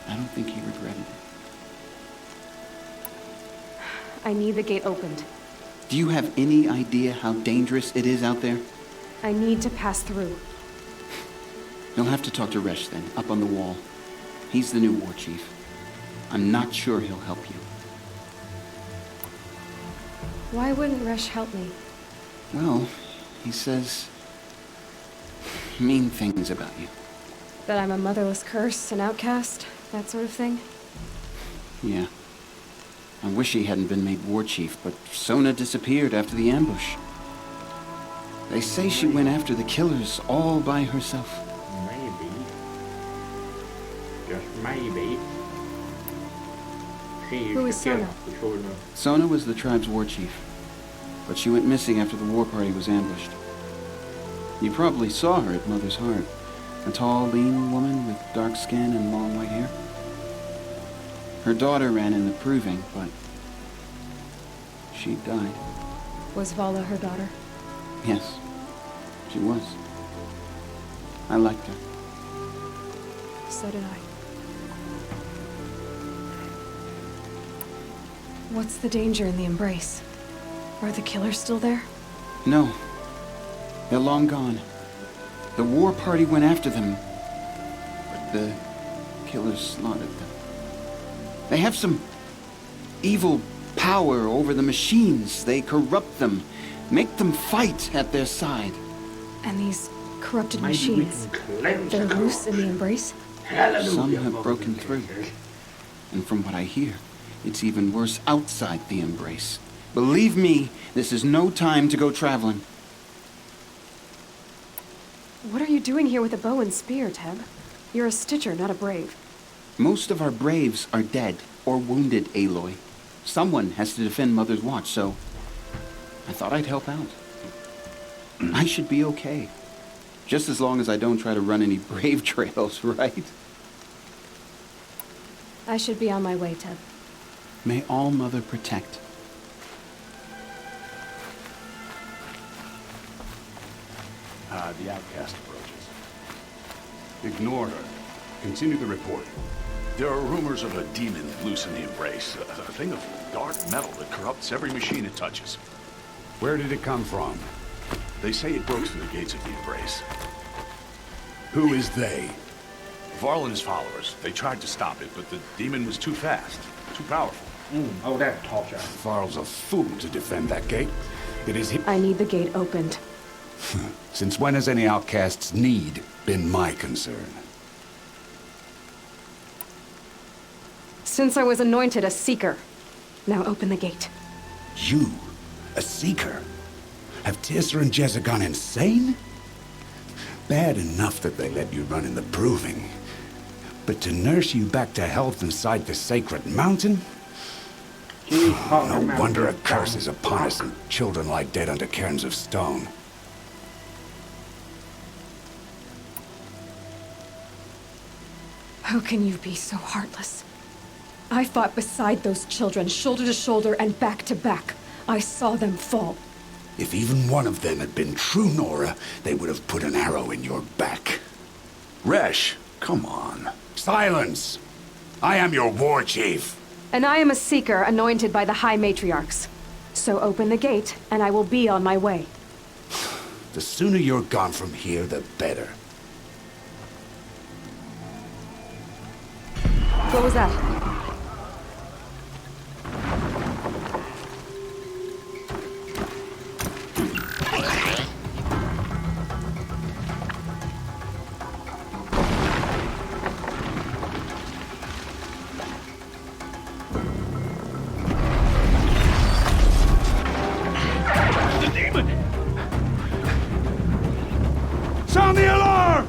I don't think he regretted it. I need the gate opened. Do you have any idea how dangerous it is out there? I need to pass through. You'll have to talk to Resh then, up on the wall. He's the new war chief. I'm not sure he'll help you. Why wouldn't Resh help me? Well, he says mean things about you. That I'm a motherless curse, an outcast, that sort of thing? Yeah. I wish he hadn't been made war chief, but Sona disappeared after the ambush. They say she went after the killers all by herself. Maybe. Just maybe. Who is Sona? Sona was the tribe's war chief, but she went missing after the war party was ambushed. You probably saw her at Mother's Heart. A tall, lean woman with dark skin and long white hair. Her daughter ran in the proving, but she died. Was Vala her daughter? Yes, she was. I liked her. So did I. What's the danger in the embrace? Are the killers still there? No. They're long gone. The war party went after them, but the killers slaughtered them. They have some evil power over the machines. They corrupt them, make them fight at their side. And these corrupted machines, they're loose in the embrace? Some have broken through. And from what I hear, it's even worse outside the embrace. Believe me, this is no time to go traveling. What are you doing here with a bow and spear, Teb? You're a Stitcher, not a Brave. Most of our Braves are dead or wounded, Aloy. Someone has to defend Mother's Watch, so I thought I'd help out. I should be okay. Just as long as I don't try to run any Brave trails, right? I should be on my way, Teb. May All Mother protect. The outcast approaches. Ignore her. Continue the report. There are rumors of a demon loose in the embrace. A thing of dark metal that corrupts every machine it touches. Where did it come from? They say it broke through the gates of the embrace. Who is they? Varl and his followers. They tried to stop it, but the demon was too fast, too powerful. Oh, that's torture. Varl's a fool to defend that gate. It is him. I need the gate opened. Since when has any outcast's need been my concern? Since I was anointed a Seeker. Now open the gate. You? A Seeker? Have Tirsa and Jezza gone insane? Bad enough that they let you run in the proving. But to nurse you back to health inside the sacred mountain? No wonder a curse is upon us and children lie dead under cairns of stone. How can you be so heartless? I fought beside those children, shoulder to shoulder and back to back. I saw them fall. If even one of them had been true Nora, they would have put an arrow in your back. Resh, come on. Silence! I am your war chief. And I am a Seeker anointed by the High Matriarchs. So open the gate, and I will be on my way. The sooner you're gone from here, the better. What was that? The demon! Sound the alarm!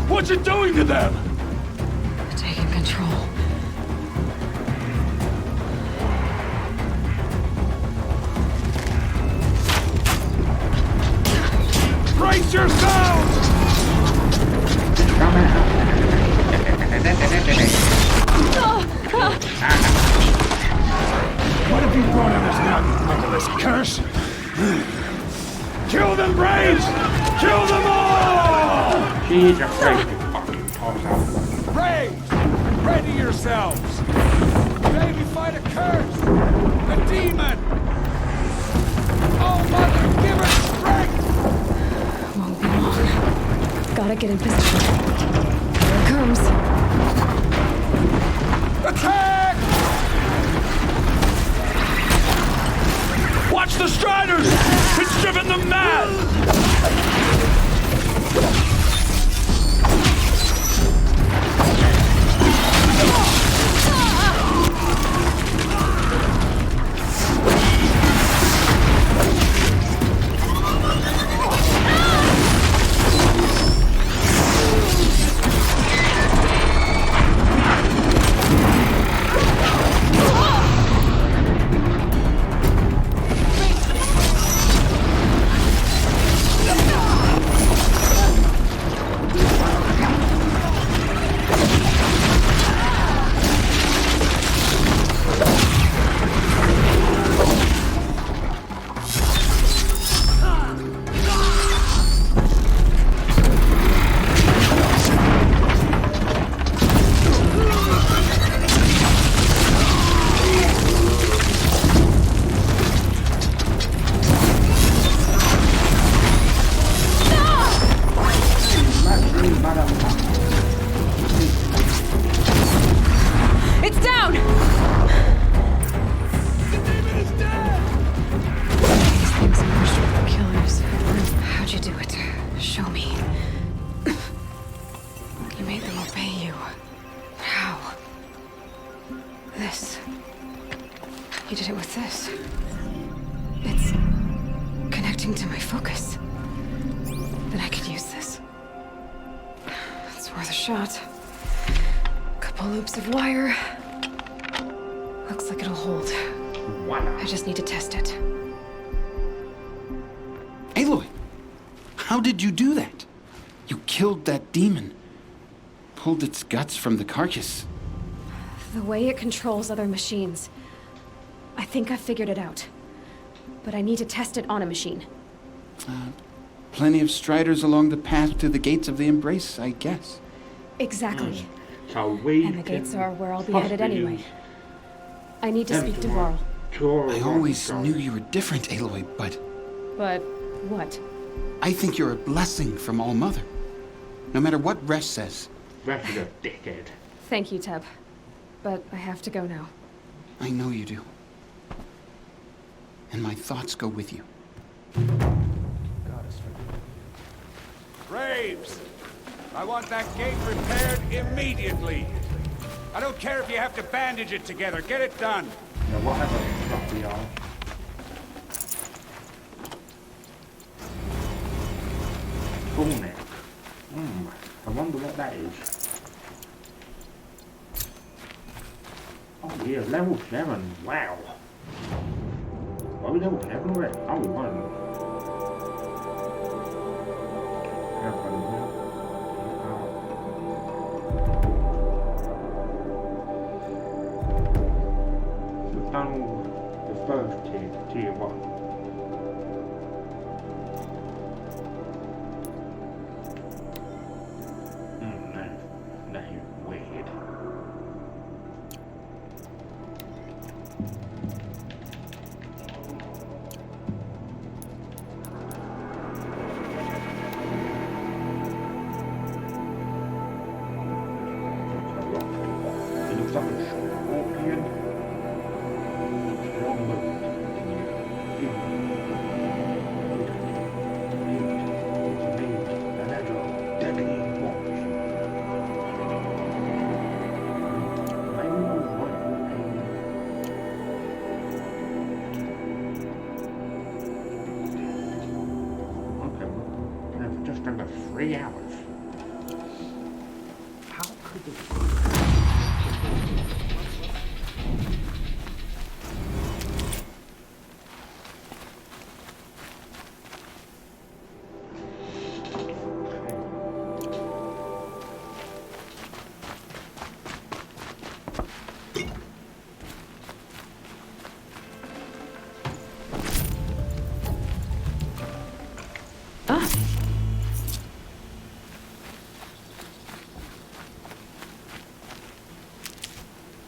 What you doing to them? Taking control. Brace yourselves! What have you brought on us now, you motherless curse? Kill them, Braves! Kill them all! She's afraid to fucking toss up. Braves! Ready yourselves! Today we fight a curse! A demon! Oh, Mother, give her strength! Won't be long. Gotta get in position. Here it comes. Attack! Watch the Striders! It's driven them mad! It's down! These things are straight killers. How'd you do it? Show me. You made them obey you. How? This. You did it with this. It's connecting to my focus. Then I could use this. It's worth a shot. Couple loops of wire. Looks like it'll hold. I just need to test it. Aloy! How did you do that? You killed that demon. Pulled its guts from the carcass. The way it controls other machines. I think I figured it out. But I need to test it on a machine. Plenty of Striders along the path to the gates of the Embrace, I guess. Exactly. So we And the gates are where I'll be possibly headed anyway. use I need to speak to Varl. I always knew you were different, Aloy, but But what? I think you're a blessing from All Mother. No matter what Resh says. Resh is a dickhead. Thank you, Teb. But I have to go now. I know you do. And my thoughts go with you. Braves! I want that gate repaired immediately. I don't care if you have to bandage it together. Get it done. Now whatever stuff we are. Bullneck. I wonder what that is. Oh yeah, level 7. Wow. Are we level 7 already? Oh, we won. We've done all the first tier 1. That is weird. It looks like a scorpion. Strong movement.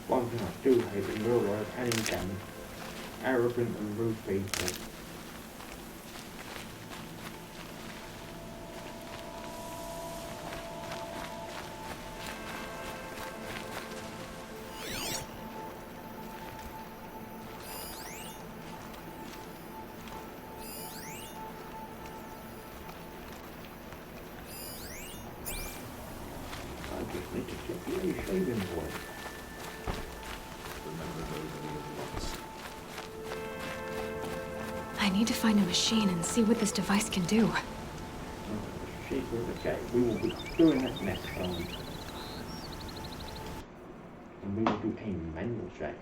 One thing I do hate in real life and in games, arrogant and rude people. I just need to check the saving point. I need to find a machine and see what this device can do. Okay, we will be doing that next time. And we will do a manual check.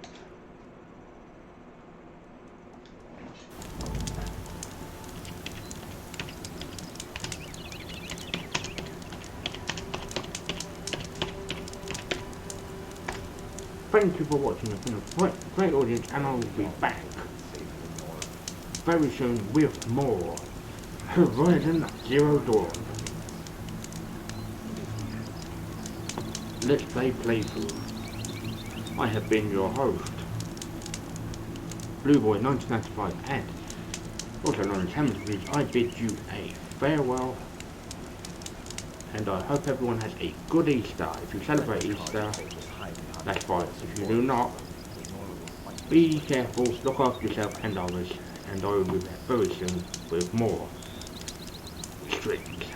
Thank you for watching. It's been a great audience, and I will be back very soon with more Horizon Zero Dawn. Let's Play playthrough. I have been your host, Blueboy1995, and also known as Hammersbridge. I bid you a farewell, and I hope everyone has a good Easter. If you celebrate Easter, that's fine. If you do not, be careful, look after yourself and others, and I will be back very soon with more streaks.